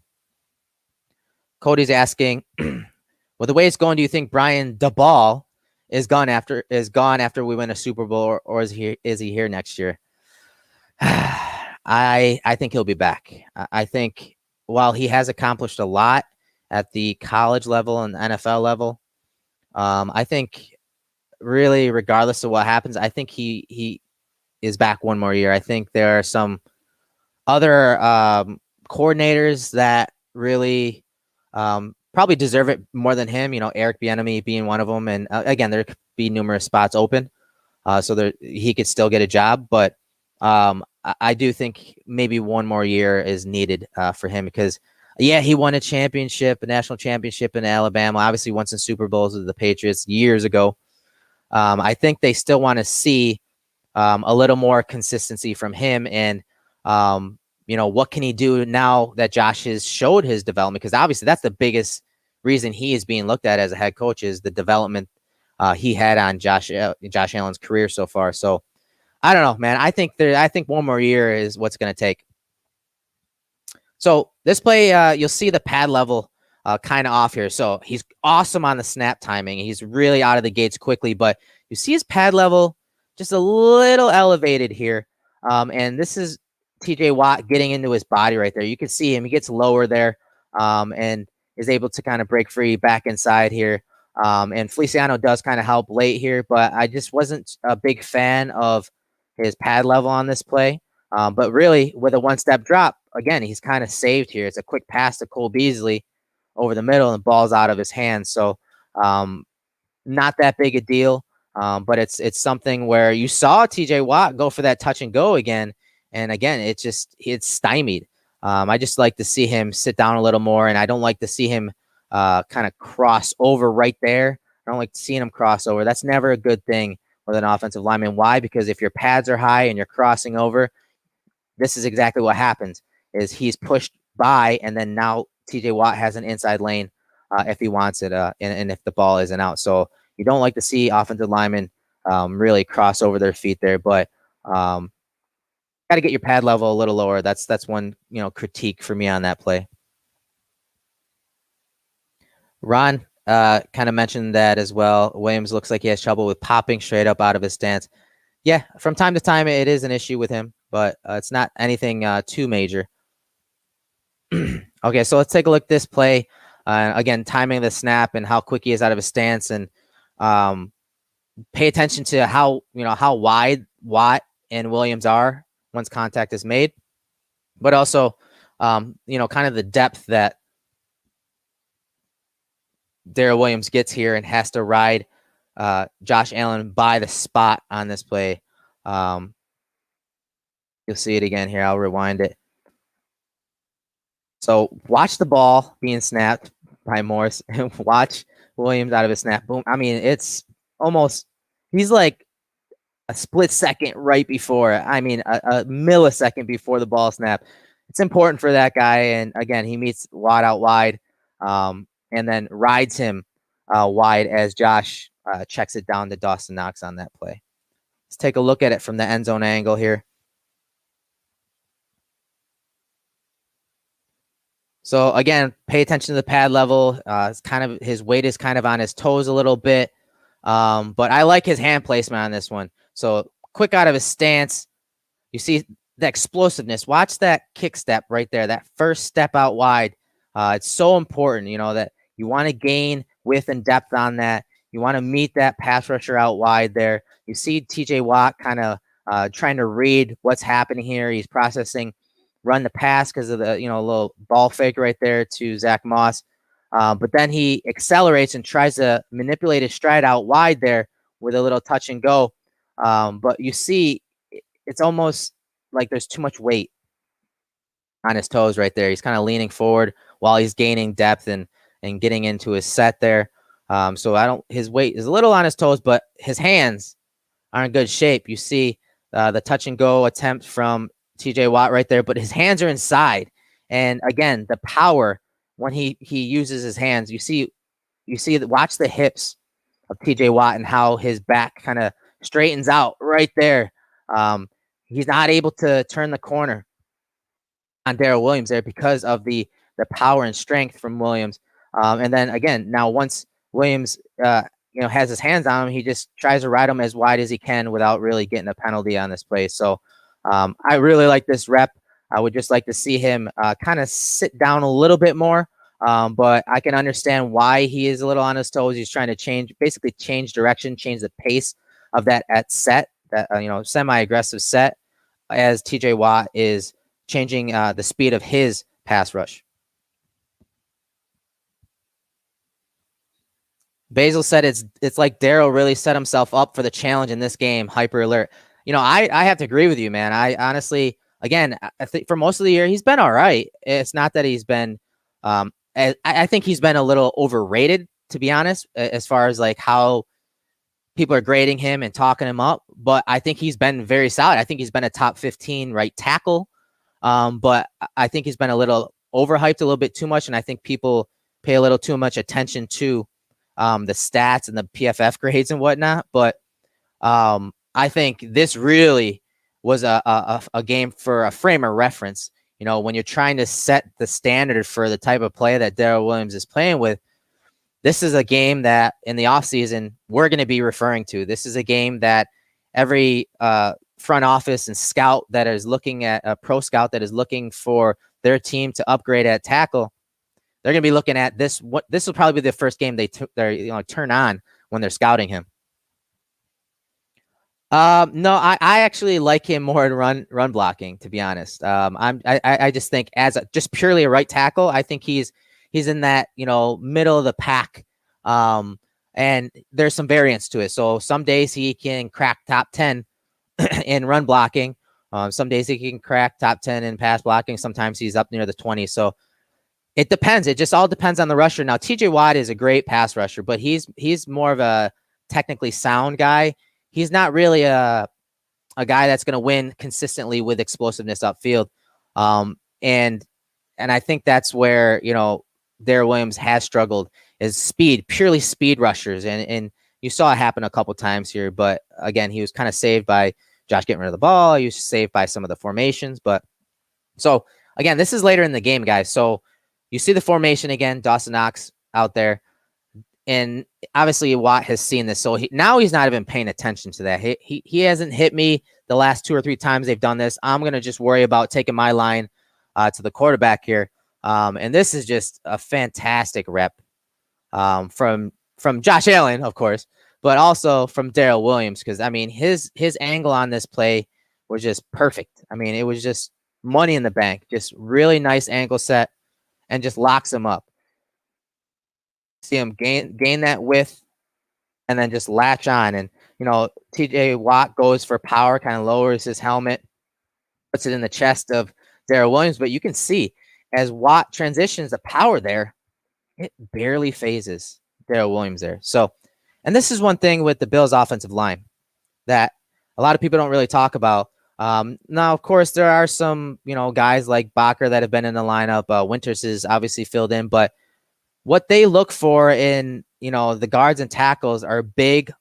Cody's asking, with the way it's going, do you think Brian Daboll is gone after we win a Super Bowl, or is he here next year? I think he'll be back. I think while he has accomplished a lot at the college level and NFL level, I think really regardless of what happens, I think he is back one more year. I think there are some other coordinators that really probably deserve it more than him. You know, Eric Bieniemy being one of them, and again, there could be numerous spots open, so there he could still get a job. But I do think maybe one more year is needed for him because, yeah, he won a championship, a national championship in Alabama. Obviously, won some Super Bowls with the Patriots years ago. I think they still want to see a little more consistency from him, and what can he do now that Josh has showed his development? Because obviously, that's the biggest reason he is being looked at as a head coach is the development he had on Josh Allen's career so far. So I don't know, man. I think one more year is what's going to take. So this play, you'll see the pad level kind of off here. So he's awesome on the snap timing. He's really out of the gates quickly, but you see his pad level just a little elevated here. And this is TJ Watt getting into his body right there. You can see him. He gets lower there and is able to kind of break free back inside here. And Feliciano does kind of help late here, but I just wasn't a big fan of his pad level on this play. But really, with a one-step drop, again, he's kind of saved here. It's a quick pass to Cole Beasley over the middle, and the ball's out of his hands. So not that big a deal, but it's something where you saw TJ Watt go for that touch and go again, and again, it's stymied. I just like to see him sit down a little more, and I don't like to see him kind of cross over right there. I don't like seeing him cross over. That's never a good thing with an offensive lineman. Why? Because if your pads are high and you're crossing over, this is exactly what happens, is he's pushed by, and then now TJ Watt has an inside lane if he wants it, and if the ball isn't out. So you don't like to see offensive linemen really cross over their feet there, but got to get your pad level a little lower. That's one critique for me on that play. Ron kind of mentioned that as well. Williams looks like he has trouble with popping straight up out of his stance. Yeah, from time to time it is an issue with him, but it's not anything too major. Okay, so let's take a look at this play. Again, timing the snap and how quick he is out of his stance, and pay attention to how wide Watt and Williams are once contact is made, but also kind of the depth that Daryl Williams gets here and has to ride Josh Allen by the spot on this play. You'll see it again here. I'll rewind it. So watch the ball being snapped by Morris and watch Williams out of his snap. Boom. I mean, it's almost, he's like a split second right before, a millisecond before the ball snap. It's important for that guy. And again, he meets Watt out wide and then rides him wide as Josh checks it down to Dawson Knox on that play. Let's take a look at it from the end zone angle here. So again, pay attention to the pad level. It's kind of, his weight is kind of on his toes a little bit, but I like his hand placement on this one. So quick out of his stance. You see the explosiveness. Watch that kick step right there. That first step out wide. It's so important, that you want to gain width and depth on that. You want to meet that pass rusher out wide there. You see TJ Watt kind of trying to read what's happening here. He's processing run the pass because of the little ball fake right there to Zach Moss. But then he accelerates and tries to manipulate his stride out wide there with a little touch and go. But you see, it's almost like there's too much weight on his toes right there. He's kind of leaning forward while he's gaining depth and getting into his set there. So his weight is a little on his toes, but his hands are in good shape. You see the touch and go attempt from TJ Watt right there, but his hands are inside. And again, the power when he uses his hands, you see watch the hips of TJ Watt and how his back kind of straightens out right there. He's not able to turn the corner on Daryl Williams there because of the power and strength from Williams. And then again, now once Williams has his hands on him, he just tries to ride him as wide as he can without really getting a penalty on this play. So I really like this rep. I would just like to see him kind of sit down a little bit more. But I can understand why he is a little on his toes. He's trying to basically change direction, change the pace of that at set, that semi-aggressive set, as TJ Watt is changing the speed of his pass rush. Basil said it's like Daryl really set himself up for the challenge in this game. Hyper alert. I have to agree with you, man. I honestly, again, I think for most of the year he's been all right. It's not that he's been. I think he's been a little overrated, to be honest, as far as like how people are grading him and talking him up. But I think he's been very solid. I think he's been a top 15 right tackle. But I think he's been a little overhyped a little bit too much, and I think people pay a little too much attention to the stats and the PFF grades and whatnot. But I think this really was a game for a frame of reference. When you're trying to set the standard for the type of play that Daryl Williams is playing with, this is a game that in the offseason we're going to be referring to. This is a game that every front office and scout that is looking at a pro scout that is looking for their team to upgrade at tackle, they're going to be looking at this. This will probably be the first game they turn on when they're scouting him. No, I actually like him more in run blocking, to be honest. I just think just purely a right tackle, I think he's in that, middle of the pack. And there's some variance to it. So some days he can crack top 10 in run blocking. Some days he can crack top 10 in pass blocking. Sometimes he's up near the 20. So it depends. It just all depends on the rusher. Now, TJ Watt is a great pass rusher, but he's more of a technically sound guy. He's not really a guy that's going to win consistently with explosiveness upfield. And I think that's where, Daryl Williams has struggled is speed, purely speed rushers. And you saw it happen a couple times here, but again, he was kind of saved by Josh getting rid of the ball. He was saved by some of the formations. But so again, this is later in the game, guys. So you see the formation again, Dawson Knox out there. And obviously Watt has seen this. So now he's not even paying attention to that. He hasn't hit me the last 2 or 3 times they've done this. I'm going to just worry about taking my line to the quarterback here. And this is just a fantastic rep from Josh Allen, of course, but also from Daryl Williams. Because, I mean, his angle on this play was just perfect. I mean, it was just money in the bank. Just really nice angle set and just locks him up. See him gain that width and then just latch on. And, TJ Watt goes for power, kind of lowers his helmet, puts it in the chest of Daryl Williams. But you can see as Watt transitions the power there, it barely phases Daryl Williams there. So, and this is one thing with the Bills offensive line that a lot of people don't really talk about. Now, of course, there are some, guys like Bakker that have been in the lineup. Winters is obviously filled in, but what they look for in, the guards and tackles are big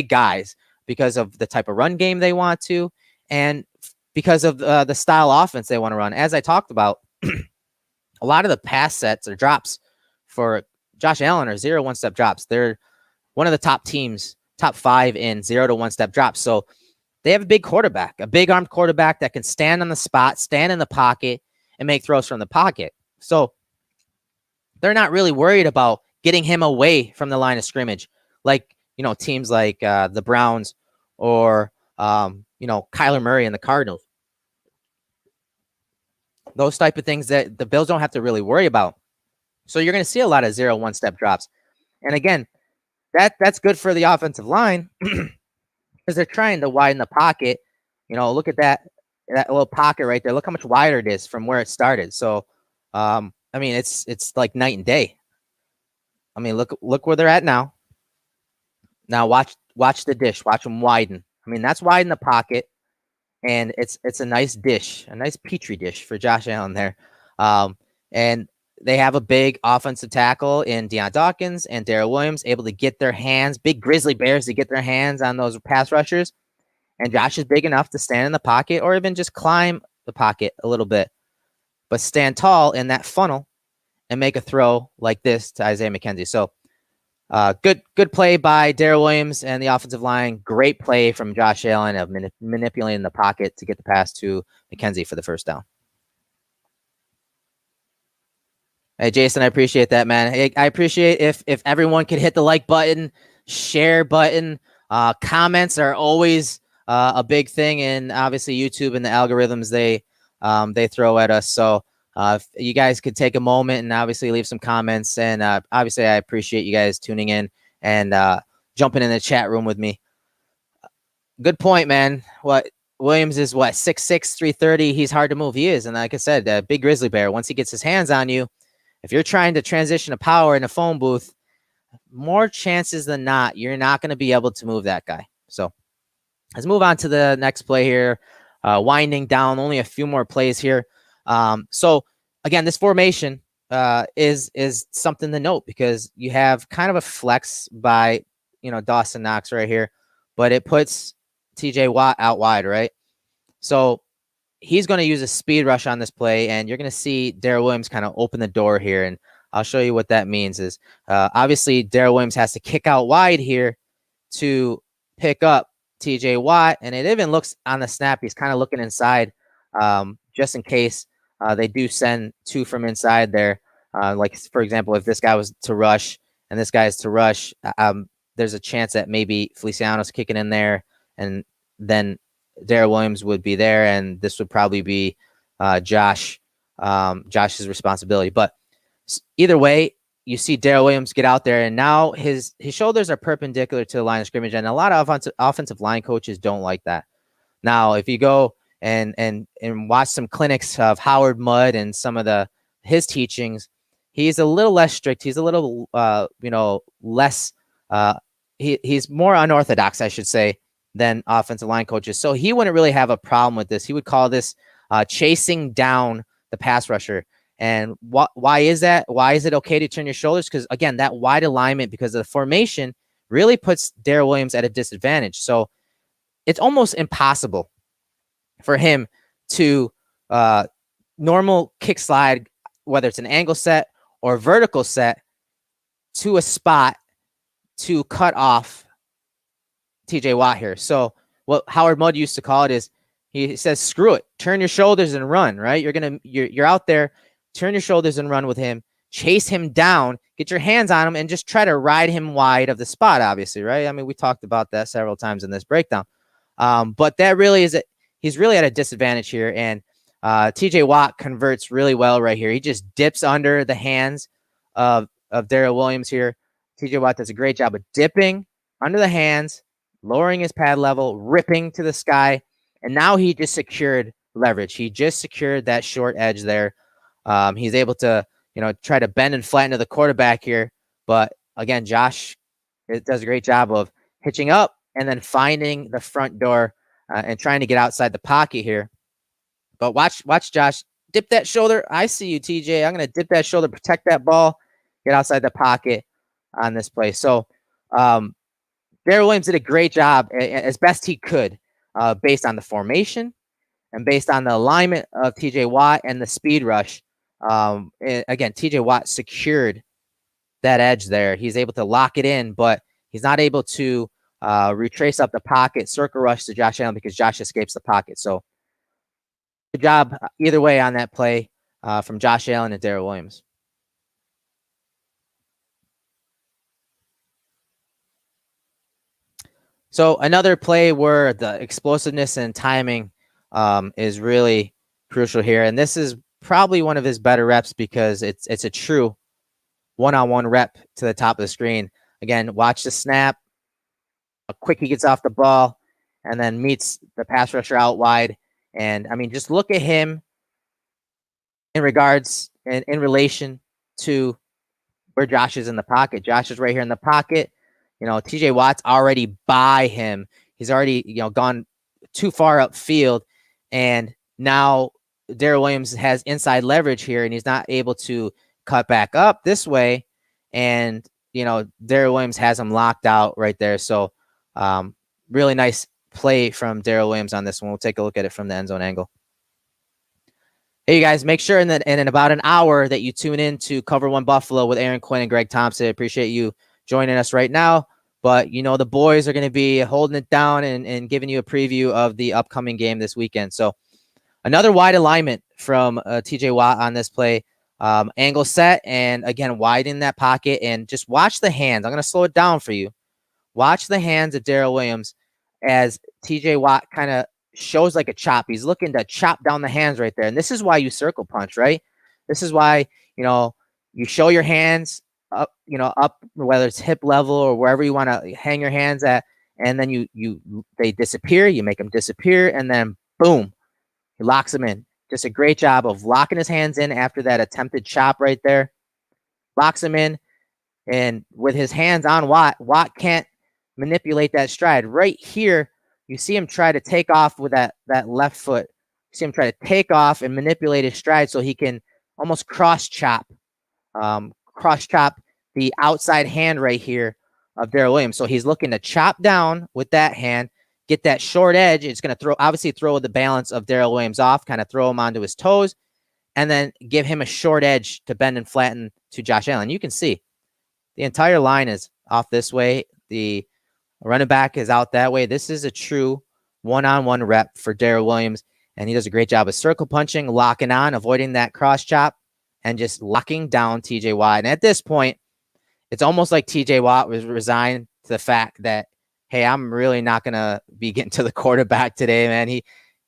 guys because of the type of run game they want to, and because of the style offense they want to run. As I talked about, a lot of the pass sets or drops for Josh Allen are 0-1 step drops. They're one of the top teams, top 5 in 0-1 step drops. So they have a big quarterback, a big armed quarterback that can stand on the spot, stand in the pocket, and make throws from the pocket. So they're not really worried about getting him away from the line of scrimmage, like, teams like the Browns or, Kyler Murray and the Cardinals. Those type of things that the Bills don't have to really worry about. So you're going to see a lot of 0-1 step drops. And again, that's good for the offensive line because they're trying to widen the pocket. Look at that little pocket right there. Look how much wider it is from where it started. So, I mean, it's like night and day. I mean, look where they're at now. Now watch the dish. Watch them widen. I mean, that's widen the pocket, and it's a nice dish, a nice petri dish for Josh Allen there. And they have a big offensive tackle in Deion Dawkins and Daryl Williams, able to get their hands, big grizzly bears to get their hands on those pass rushers. And Josh is big enough to stand in the pocket or even just climb the pocket a little bit, but stand tall in that funnel and make a throw like this to Isaiah McKenzie. So Good play by Daryl Williams and the offensive line. Great play from Josh Allen of manipulating the pocket to get the pass to McKenzie for the first down. Hey, Jason, I appreciate that, man. Hey, I appreciate if everyone could hit the like button, share button. Comments are always a big thing, and obviously YouTube and the algorithms they throw at us. So if you guys could take a moment and obviously leave some comments, and obviously I appreciate you guys tuning in and jumping in the chat room with me. Good point, man. What Williams is 6'6", 330. He's hard to move. He is, and like I said, big grizzly bear. Once he gets his hands on you, if you're trying to transition to power in a phone booth, more chances than not, you're not going to be able to move that guy. So let's move on to the next play here. Winding down, only a few more plays here. So again, this formation is something to note because you have kind of a flex by, Dawson Knox right here, but it puts TJ Watt out wide, right? So he's going to use a speed rush on this play, and you're going to see Daryl Williams kind of open the door here, and I'll show you what that means. Is obviously Daryl Williams has to kick out wide here to pick up TJ Watt, and it even looks on the snap, he's kind of looking inside just in case they do send two from inside there. Like, for example, if this guy was to rush and this guy is to rush, there's a chance that maybe Feliciano's kicking in there, and then Daryl Williams would be there, and this would probably be Josh's responsibility. But either way, you see Daryl Williams get out there, and now his shoulders are perpendicular to the line of scrimmage, and a lot of offensive line coaches don't like that. Now, if you go and watch some clinics of Howard Mudd and some of his teachings, he's a little less strict. He's a little less he's more unorthodox, I should say, than offensive line coaches. So he wouldn't really have a problem with this. He would call this chasing down the pass rusher. And why is that? Why is it okay to turn your shoulders? Because, again, that wide alignment because of the formation really puts Daryl Williams at a disadvantage. So it's almost impossible for him to normal kick slide, whether it's an angle set or vertical set, to a spot to cut off TJ Watt here. So what Howard Mudd used to call it is, he says, screw it, turn your shoulders and run, right? You're out there, turn your shoulders and run with him, chase him down, get your hands on him, and just try to ride him wide of the spot, obviously, right? I mean, we talked about that several times in this breakdown. But that really is he's really at a disadvantage here, and TJ Watt converts really well right here. He just dips under the hands of Daryl Williams here. TJ Watt does a great job of dipping under the hands, lowering his pad level, ripping to the sky, and now he just secured leverage. He just secured that short edge there. He's able to, try to bend and flatten to the quarterback here. But again, Josh does a great job of hitching up and then finding the front door and trying to get outside the pocket here. But watch Josh dip that shoulder. I see you, TJ. I'm going to dip that shoulder, protect that ball, get outside the pocket on this play. So Daryl Williams did a great job as best he could based on the formation and based on the alignment of TJ Watt and the speed rush. Again, TJ Watt secured that edge there. He's able to lock it in, but he's not able to retrace up the pocket, circle rush to Josh Allen because Josh escapes the pocket. So good job either way on that play from Josh Allen and Daryl Williams. So another play where the explosiveness and timing is really crucial here. And this is probably one of his better reps because it's a true one-on-one rep to the top of the screen. Again, watch the snap, how quick he gets off the ball, and then meets the pass rusher out wide. And, I mean, just look at him in regards and in relation to where Josh is in the pocket. Josh is right here in the pocket. TJ Watt's already by him. He's already, gone too far upfield. And now Daryl Williams has inside leverage here, and he's not able to cut back up this way. And, Daryl Williams has him locked out right there. So really nice play from Daryl Williams on this one. We'll take a look at it from the end zone angle. Hey, you guys, make sure in about an hour that you tune in to Cover One Buffalo with Aaron Quinn and Greg Thompson. I appreciate you joining us right now. But, the boys are going to be holding it down and giving you a preview of the upcoming game this weekend. So another wide alignment from TJ Watt on this play. Angle set, and again, widen that pocket, and just watch the hands. I'm going to slow it down for you. Watch the hands of Daryl Williams as TJ Watt kind of shows like a chop. He's looking to chop down the hands right there. And this is why you circle punch, right? This is why, you show your hands up, up, whether it's hip level or wherever you want to hang your hands at. And then they disappear. You make them disappear. And then boom, he locks them in. Just a great job of locking his hands in after that attempted chop right there. Locks him in. And with his hands on Watt, Watt can't manipulate that stride. Right here, you see him try to take off with that left foot. You see him try to take off and manipulate his stride so he can almost cross chop the outside hand right here of Daryl Williams. So he's looking to chop down with that hand, get that short edge. It's going to throw the balance of Daryl Williams off, kind of throw him onto his toes, and then give him a short edge to bend and flatten to Josh Allen. You can see the entire line is off this way. The running back is out that way. This is a true one-on-one rep for Daryl Williams, and he does a great job of circle punching, locking on, avoiding that cross chop, and just locking down TJ Watt. And at this point, it's almost like TJ Watt was resigned to the fact that, hey, I'm really not going to be getting to the quarterback today, man.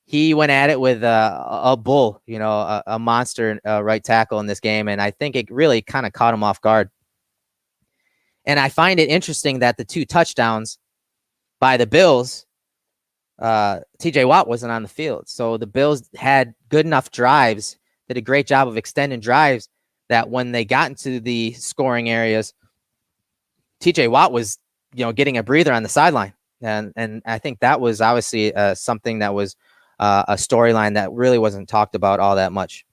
He went at it with a bull, a monster right tackle in this game, and I think it really kind of caught him off guard. And I find it interesting that the 2 touchdowns by the Bills, TJ Watt wasn't on the field. So the Bills had good enough drives, did a great job of extending drives, that when they got into the scoring areas, TJ Watt was, getting a breather on the sideline. And I think that was obviously something that was a storyline that really wasn't talked about all that much.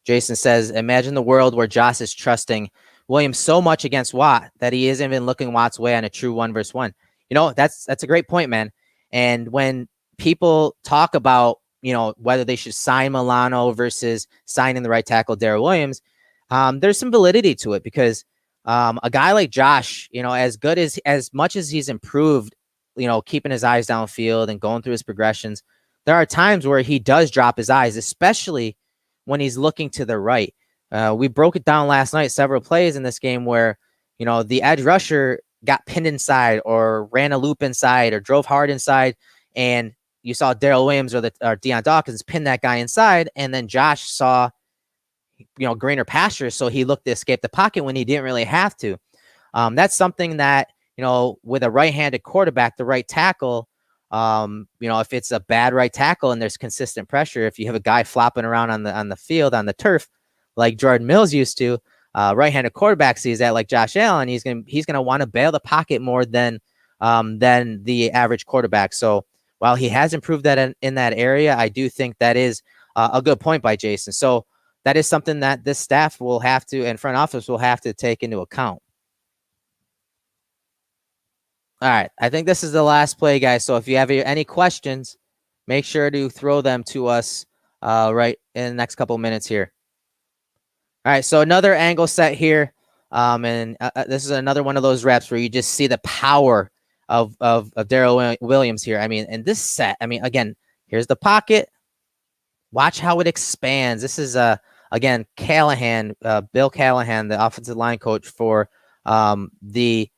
Jason says, imagine the world where Josh is trusting Williams so much against Watt that he isn't even looking Watt's way on a true 1-versus-1. That's a great point, man. And when people talk about, whether they should sign Milano versus signing the right tackle, Daryl Williams, there's some validity to it, because a guy like Josh, as much as he's improved, keeping his eyes downfield and going through his progressions, there are times where he does drop his eyes, especially when he's looking to the right. We broke it down last night, several plays in this game where, the edge rusher got pinned inside or ran a loop inside or drove hard inside, and you saw Daryl Williams or Deion Dawkins pin that guy inside, and then Josh saw, greener pastures, so he looked to escape the pocket when he didn't really have to. That's something that, with a right-handed quarterback, the right tackle, if it's a bad right tackle and there's consistent pressure, if you have a guy flopping around on the field, on the turf, like Jordan Mills used to, right-handed quarterback sees that, like Josh Allen, he's gonna want to bail the pocket more than the average quarterback. So while he has improved that in that area, I do think that is a good point by Jason. So that is something that this staff will have to, and front office will have to take into account. All right, I think this is the last play, guys. So if you have any questions, make sure to throw them to us right in the next couple of minutes here. All right, so another angle set here, and this is another one of those reps where you just see the power of Daryl Williams here. I mean, in this set, again, here's the pocket. Watch how it expands. This is again Callahan, Bill Callahan, the offensive line coach for the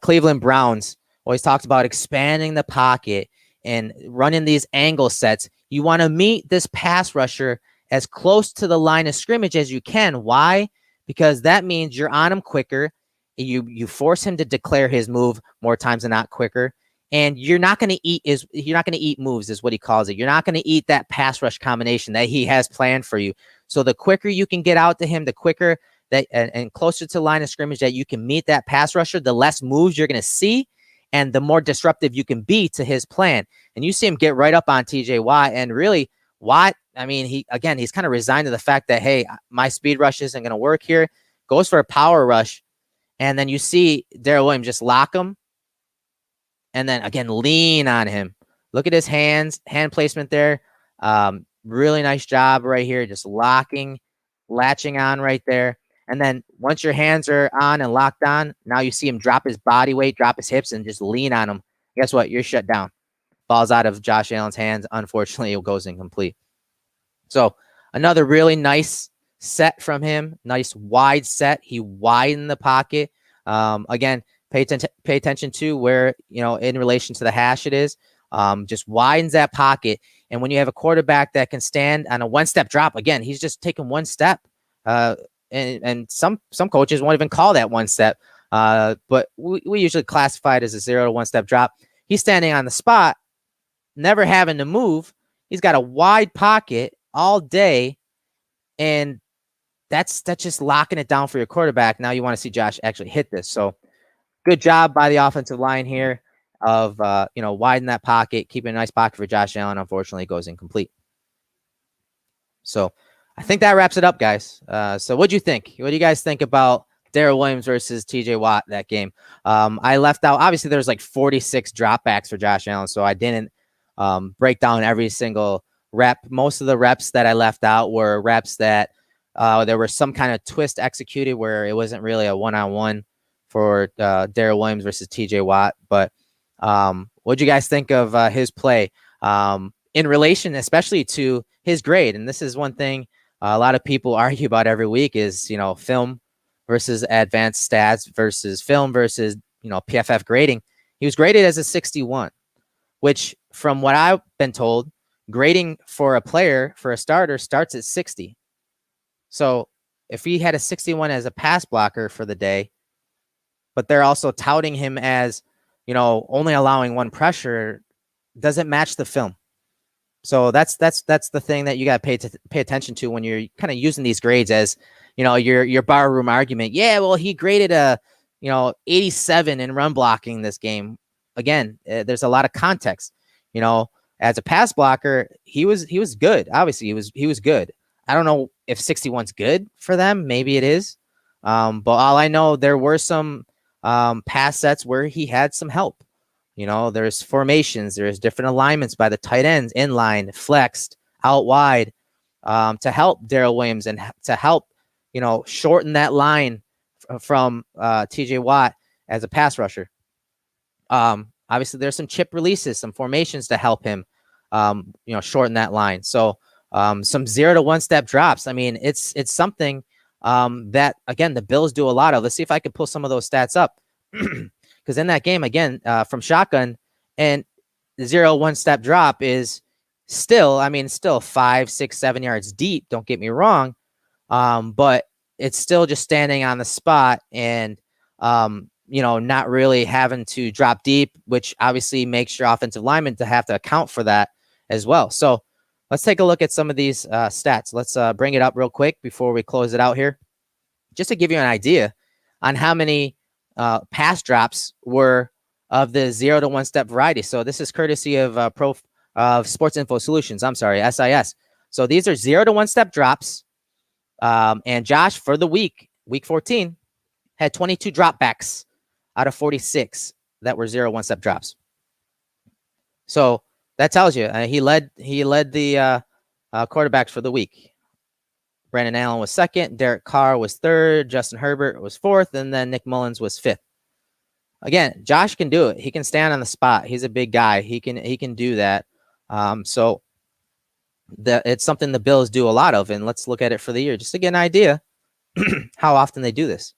Cleveland Browns. Always talks about expanding the pocket and running these angle sets. You want to meet this pass rusher as close to the line of scrimmage as you can. Why? Because that means you're on him quicker. You force him to declare his move more times than not quicker. And you're not going to eat moves, is what he calls it. You're not going to eat that pass rush combination that he has planned for you. So the quicker you can get out to him, the quicker that and closer to the line of scrimmage that you can meet that pass rusher, the less moves you're going to see, and the more disruptive you can be to his plan. And you see him get right up on TJ Watt, and really Watt, he's kind of resigned to the fact that, hey, my speed rush isn't going to work here. Goes for a power rush, and then you see Daryl Williams just lock him, and then again lean on him. Look at his hand placement there. Really nice job right here, just latching on right there. And then once your hands are on and locked on, now you see him drop his body weight, drop his hips, and just lean on him. Guess what? You're shut down. Falls out of Josh Allen's hands. Unfortunately, it goes incomplete. So another really nice set from him. Nice wide set. He widened the pocket. Again, pay attention to where, in relation to the hash it is. Just widens that pocket. And when you have a quarterback that can stand on a one-step drop, again, he's just taking one step. And some coaches won't even call that one step. But we usually classify it as a 0 to 1 step drop. He's standing on the spot, never having to move. He's got a wide pocket all day, and that's just locking it down for your quarterback. Now you want to see Josh actually hit this. So good job by the offensive line here of widen that pocket, keeping a nice pocket for Josh Allen. Unfortunately, it goes incomplete. So I think that wraps it up, guys. So what do you think? What do you guys think about Daryl Williams versus TJ Watt, that game? I left out, obviously, there's like 46 dropbacks for Josh Allen, so I didn't break down every single rep. Most of the reps that I left out were reps that there was some kind of twist executed where it wasn't really a one-on-one for Daryl Williams versus TJ Watt. But what do you guys think of his play in relation, especially to his grade? And this is one thing a lot of people argue about every week is, film versus advanced stats versus film versus, PFF grading. He was graded as a 61, which from what I've been told, grading for a player, for a starter, starts at 60. So if he had a 61 as a pass blocker for the day, but they're also touting him as, only allowing one pressure, doesn't match the film. So that's the thing that you got to pay attention to when you're kind of using these grades as, your bar room argument. Yeah, well, he graded a, 87 in run blocking this game. Again, there's a lot of context. As a pass blocker, he was good. Obviously, he was good. I don't know if 61's good for them. Maybe it is. But all I know, there were some pass sets where he had some help. There's formations, there's different alignments by the tight ends, inline, flexed, out wide, to help Daryl Williams and to help, shorten that line from TJ Watt as a pass rusher. Obviously, there's some chip releases, some formations to help him, shorten that line. So some 0 to 1 step drops. I mean, it's something that, again, the Bills do a lot of. Let's see if I can pull some of those stats up. Because in that game, again, from shotgun, and the 0 1 step drop is still 5, 6, 7 yards deep. Don't get me wrong. But it's still just standing on the spot and, not really having to drop deep, which obviously makes your offensive lineman to have to account for that as well. So let's take a look at some of these stats. Let's bring it up real quick before we close it out here, just to give you an idea on how many pass drops were of the 0 to 1 step variety. So this is courtesy of Sports Info Solutions. I'm sorry, SIS. So these are 0 to 1 step drops. And Josh, for the week 14, had 22 dropbacks out of 46 that were 0 1 step drops. So that tells you he led the quarterbacks for the week. Brandon Allen was second, Derek Carr was third, Justin Herbert was fourth, and then Nick Mullins was fifth. Again, Josh can do it. He can stand on the spot. He's a big guy. He can do that. So it's something the Bills do a lot of, and let's look at it for the year just to get an idea how often they do this.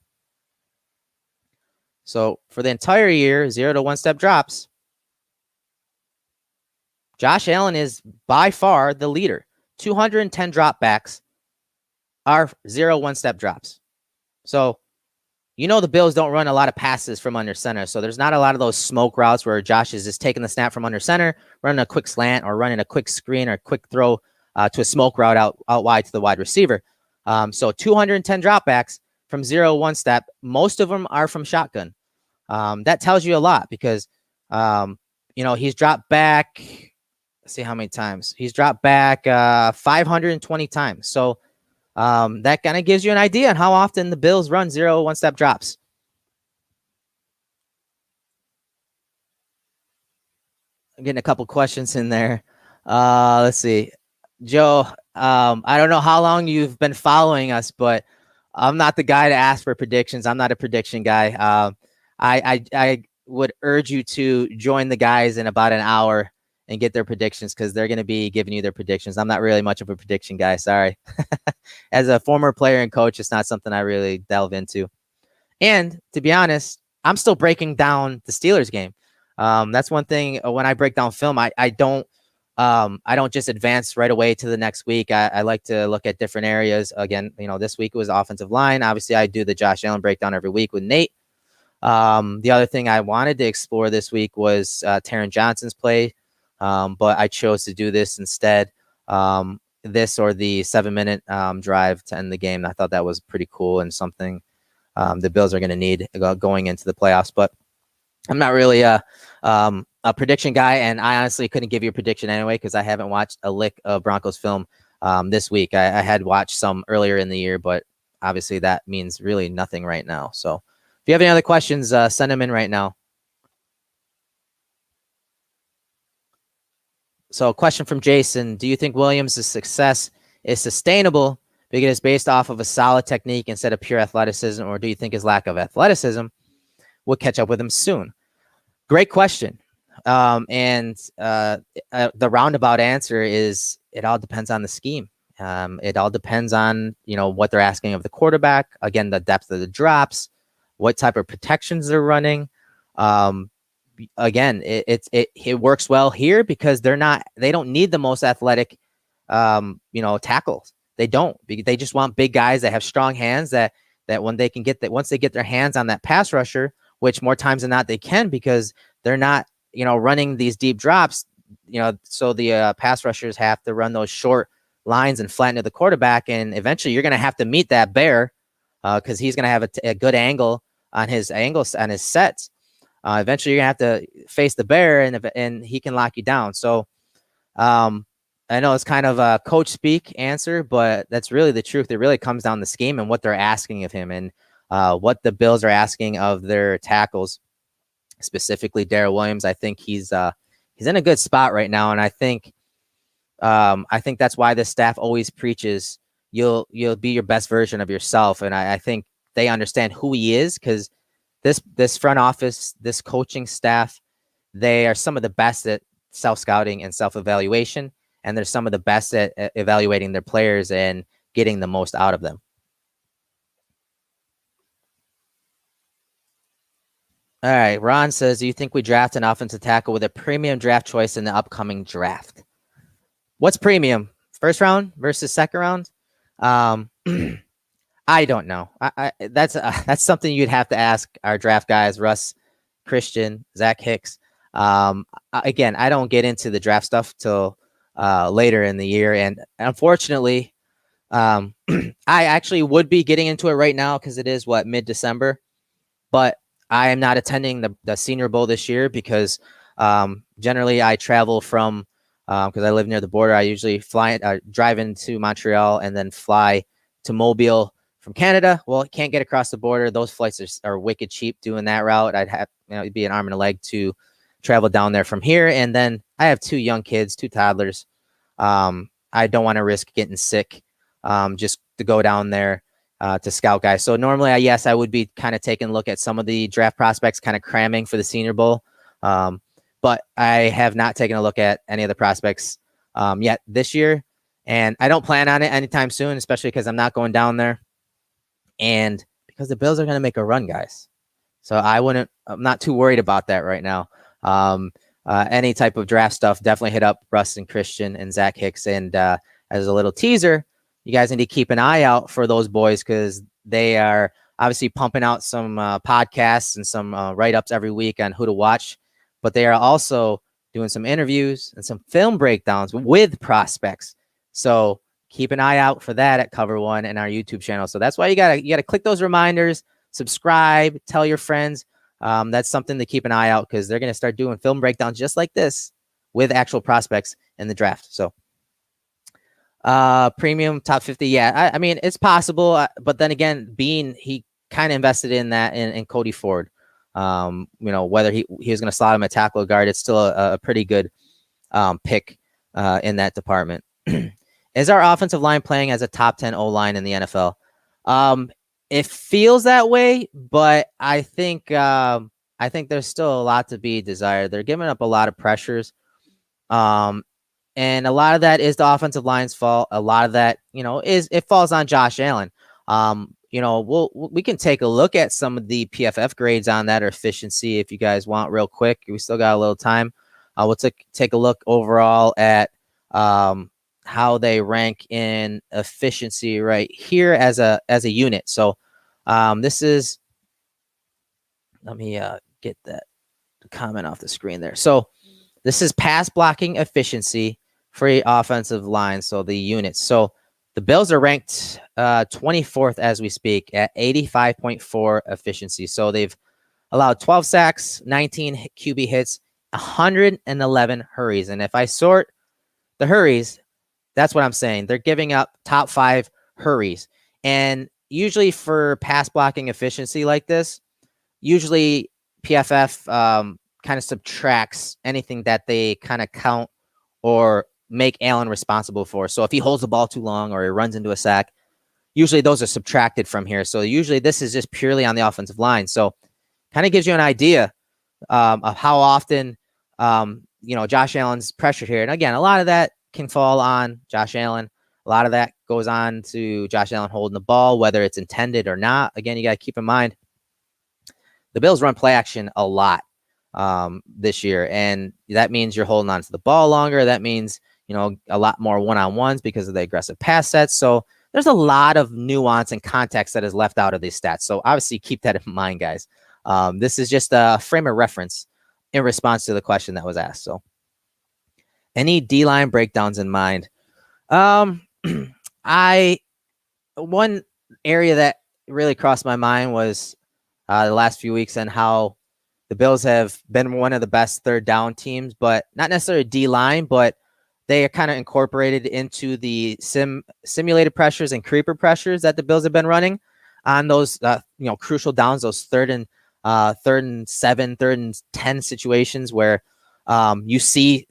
So for the entire year, 0 to 1 step drops, Josh Allen is by far the leader. 210 dropbacks are 0 1 step drops. So, the Bills don't run a lot of passes from under center. So there's not a lot of those smoke routes where Josh is just taking the snap from under center, running a quick slant or running a quick screen or quick throw to a smoke route out wide to the wide receiver. So 210 dropbacks from 0 1 step. Most of them are from shotgun. That tells you a lot because, he's dropped back. Let's see how many times. He's dropped back 520 times. So that kind of gives you an idea on how often the Bills run 0 1 step drops. I'm getting a couple questions in there. Let's see. Joe, I don't know how long you've been following us, but I'm not the guy to ask for predictions. I'm not a prediction guy. I would urge you to join the guys in about an hour and get their predictions because they're going to be giving you their predictions. I'm not really much of a prediction guy. Sorry. As a former player and coach, it's not something I really delve into. And to be honest, I'm still breaking down the Steelers game. That's one thing when I break down film, I don't just advance right away to the next week. I like to look at different areas. Again, this week it was offensive line. Obviously, I do the Josh Allen breakdown every week with Nate. The other thing I wanted to explore this week was Taron Johnson's play, but I chose to do this instead. This or the 7-minute drive to end the game. I thought that was pretty cool and something the Bills are going to need going into the playoffs. But I'm not really a prediction guy, and I honestly couldn't give you a prediction anyway because I haven't watched a lick of Broncos film this week. I had watched some earlier in the year, but obviously that means really nothing right now. So if you have any other questions, send them in right now. So a question from Jason. Do you think Williams' success is sustainable because it's based off of a solid technique instead of pure athleticism, or do you think his lack of athleticism will catch up with him soon? Great question. And the roundabout answer is it all depends on the scheme. It all depends on, what they're asking of the quarterback. Again, the depth of the drops, what type of protections they're running. Again, it works well here because they don't need the most athletic, tackles. They don't. They just want big guys that have strong hands that when they can get that, once they get their hands on that pass rusher, which more times than not they can because they're not, running these deep drops, so the pass rushers have to run those short lines and flatten to the quarterback. And eventually you're going to have to meet that bear because he's going to have a good angle on his sets. Eventually you're going to have to face the bear and he can lock you down. So I know it's kind of a coach speak answer, but that's really the truth. It really comes down to scheme and what they're asking of him and what the Bills are asking of their tackles, specifically Daryl Williams. I think he's in a good spot right now, and I think that's why the staff always preaches you'll be your best version of yourself, and I think they understand who he is because this front office, this coaching staff, they are some of the best at self-scouting and self-evaluation, and they're some of the best at evaluating their players and getting the most out of them. All right. Ron says, do you think we draft an offensive tackle with a premium draft choice in the upcoming draft? What's premium? First round versus second round? I don't know. That's something you'd have to ask our draft guys, Russ, Christian, Zach Hicks. Again, I don't get into the draft stuff till later in the year. And unfortunately, I actually would be getting into it right now because it is mid-December, but I am not attending the Senior Bowl this year because generally I travel from, because I live near the border, I usually drive into Montreal and then fly to Mobile from Canada. Well, I can't get across the border. Those flights are wicked cheap doing that route. I'd have, it'd be an arm and a leg to travel down there from here. And then I have 2 young kids, 2 toddlers. I don't want to risk getting sick just to go down there to scout guys. So normally, I would be kind of taking a look at some of the draft prospects, kind of cramming for the Senior Bowl. But I have not taken a look at any of the prospects yet this year. And I don't plan on it anytime soon, especially because I'm not going down there. And because the Bills are going to make a run, guys. So I'm not too worried about that right now. Any type of draft stuff, definitely hit up Russ and Christian and Zach Hicks. And as a little teaser, you guys need to keep an eye out for those boys because they are obviously pumping out some podcasts and some write-ups every week on who to watch. But they are also doing some interviews and some film breakdowns with prospects. So keep an eye out for that at Cover One and our YouTube channel. So that's why you gotta click those reminders, subscribe, tell your friends. That's something to keep an eye out because they're gonna start doing film breakdowns just like this with actual prospects in the draft. So premium top 50. Yeah, I mean, it's possible. But then again, he kind of invested in that in Cody Ford. Whether he was going to slot him at tackle or guard, it's still a pretty good pick in that department. Is our offensive line playing as a top 10 O-line in the NFL? It feels that way, but I think there's still a lot to be desired. They're giving up a lot of pressures. And a lot of that is the offensive line's fault. A lot of that, it falls on Josh Allen. We can take a look at some of the PFF grades on that or efficiency if you guys want real quick. We still got a little time. We'll take a look overall at how they rank in efficiency right here as a unit. So this is, let me get that comment off the screen there. So this is pass blocking efficiency for the offensive line, so the units. So the Bills are ranked 24th as we speak at 85.4 efficiency. So they've allowed 12 sacks, 19 QB hits, 111 hurries. And if I sort the hurries, that's what I'm saying. They're giving up top 5 hurries. And usually for pass blocking efficiency like this, usually PFF kind of subtracts anything that they kind of count or make Allen responsible for. So if he holds the ball too long or he runs into a sack, usually those are subtracted from here. So usually this is just purely on the offensive line. So kind of gives you an idea of how often, Josh Allen's pressured here. And again, a lot of that can fall on Josh Allen. A lot of that goes on to Josh Allen holding the ball, whether it's intended or not. Again, you got to keep in mind, the Bills run play action a lot this year, and that means you're holding on to the ball longer. That means, a lot more one-on-ones because of the aggressive pass sets. So there's a lot of nuance and context that is left out of these stats. So obviously keep that in mind, guys. This is just a frame of reference in response to the question that was asked. So any D-line breakdowns in mind? One area that really crossed my mind was the last few weeks and how the Bills have been one of the best third down teams, but not necessarily D-line, but they are kind of incorporated into the simulated pressures and creeper pressures that the Bills have been running on those, crucial downs, those third and 7, 3rd and 10 situations where sometimes you see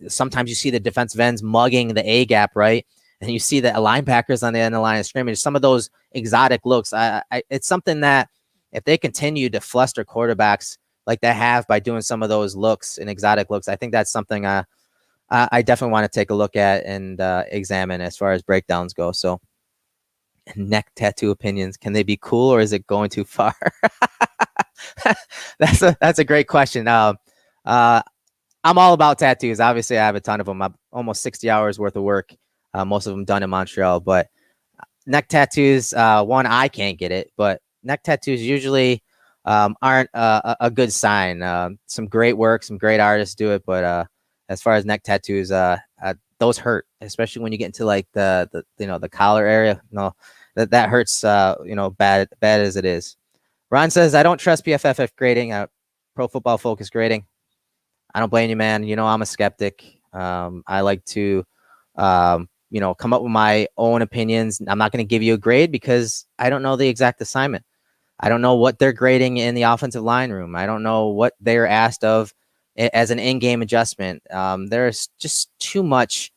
the defensive ends mugging the A gap, right? And you see the linebackers on the end of the line of scrimmage, some of those exotic looks. It's something that if they continue to fluster quarterbacks like they have by doing some of those looks and exotic looks, I think that's something I definitely want to take a look at and examine as far as breakdowns go. So neck tattoo opinions, can they be cool or is it going too far? That's a great question. I'm all about tattoos. Obviously, I have a ton of them. I'm almost 60 hours worth of work, most of them done in Montreal. But neck tattoos, one, I can't get it, but neck tattoos usually aren't a good sign. Some great work, some great artists do it, but as far as neck tattoos, those hurt, especially when you get into like the collar area. No, that hurts. Bad as it is. Ron says, I don't trust PFF grading, Pro Football Focus grading. I don't blame you, man. I'm a skeptic. I like to, come up with my own opinions. I'm not going to give you a grade because I don't know the exact assignment. I don't know what they're grading in the offensive line room. I don't know what they're asked of as an in-game adjustment. There's just too much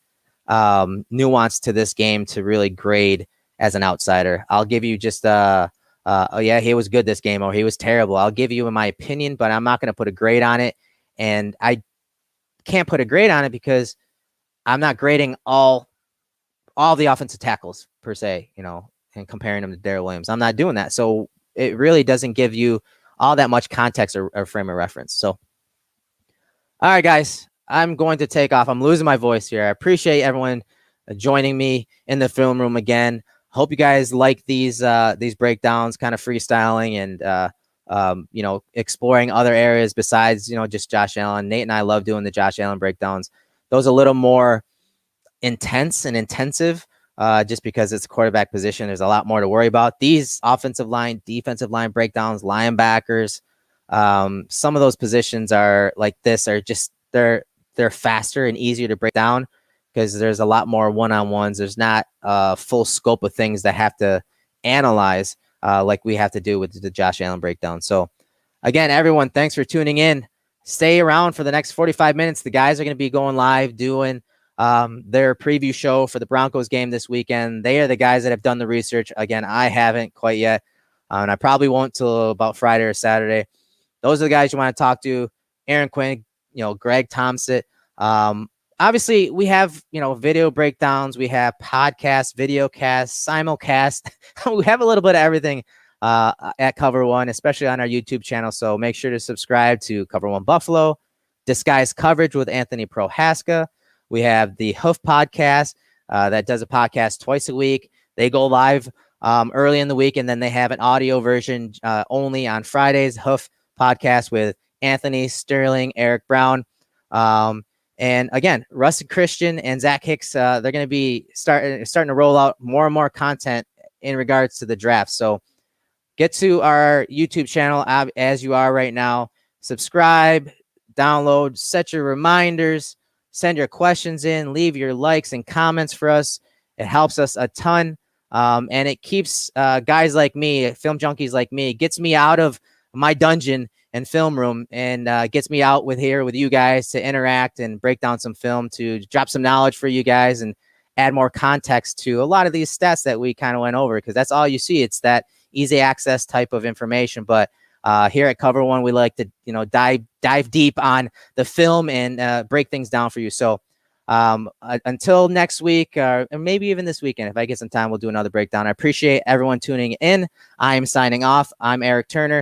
nuance to this game to really grade as an outsider. I'll give you just oh yeah, he was good this game, or he was terrible. I'll give you my opinion, but I'm not going to put a grade on it. And I can't put a grade on it because I'm not grading all the offensive tackles per se, and comparing them to Daryl Williams. I'm not doing that. So it really doesn't give you all that much context or frame of reference. So, all right, guys, I'm going to take off. I'm losing my voice here. I appreciate everyone joining me in the film room again. Hope you guys like these breakdowns, kind of freestyling and exploring other areas besides just Josh Allen. Nate and I love doing the Josh Allen breakdowns. Those a little more intense and intensive, just because it's a quarterback position. There's a lot more to worry about. These offensive line, defensive line breakdowns, linebackers, some of those positions are like this are just they're faster and easier to break down, because there's a lot more one-on-ones. There's not a full scope of things that have to analyze like we have to do with the Josh Allen breakdown. So, again, everyone, thanks for tuning in. Stay around for the next 45 minutes. The guys are going to be going live doing their preview show for the Broncos game this weekend. They are the guys that have done the research. Again, I haven't quite yet. And I probably won't till about Friday or Saturday. Those are the guys you want to talk to. Aaron Quinn, Greg Thompson. Obviously, we have, video breakdowns. We have podcasts, video casts, simulcast. We have a little bit of everything at Cover One, especially on our YouTube channel. So make sure to subscribe to Cover One Buffalo, Disguised Coverage with Anthony Prohaska. We have the Hoof podcast that does a podcast twice a week. They go live early in the week, and then they have an audio version only on Fridays. Hoof podcast with Anthony Sterling, Eric Brown. And again, Rusty Christian and Zach Hicks, they're going to be starting to roll out more and more content in regards to the draft. So get to our YouTube channel as you are right now. Subscribe, download, set your reminders, send your questions in, leave your likes and comments for us. It helps us a ton. And it keeps guys like me, film junkies like me, gets me out of my dungeon and film room and gets me out with you guys to interact and break down some film, to drop some knowledge for you guys and add more context to a lot of these stats that we kind of went over, because that's all you see. It's that easy access type of information. But here at Cover One, we like to, dive deep on the film and break things down for you. So until next week, or maybe even this weekend, if I get some time, we'll do another breakdown. I appreciate everyone tuning in. I'm signing off. I'm Eric Turner.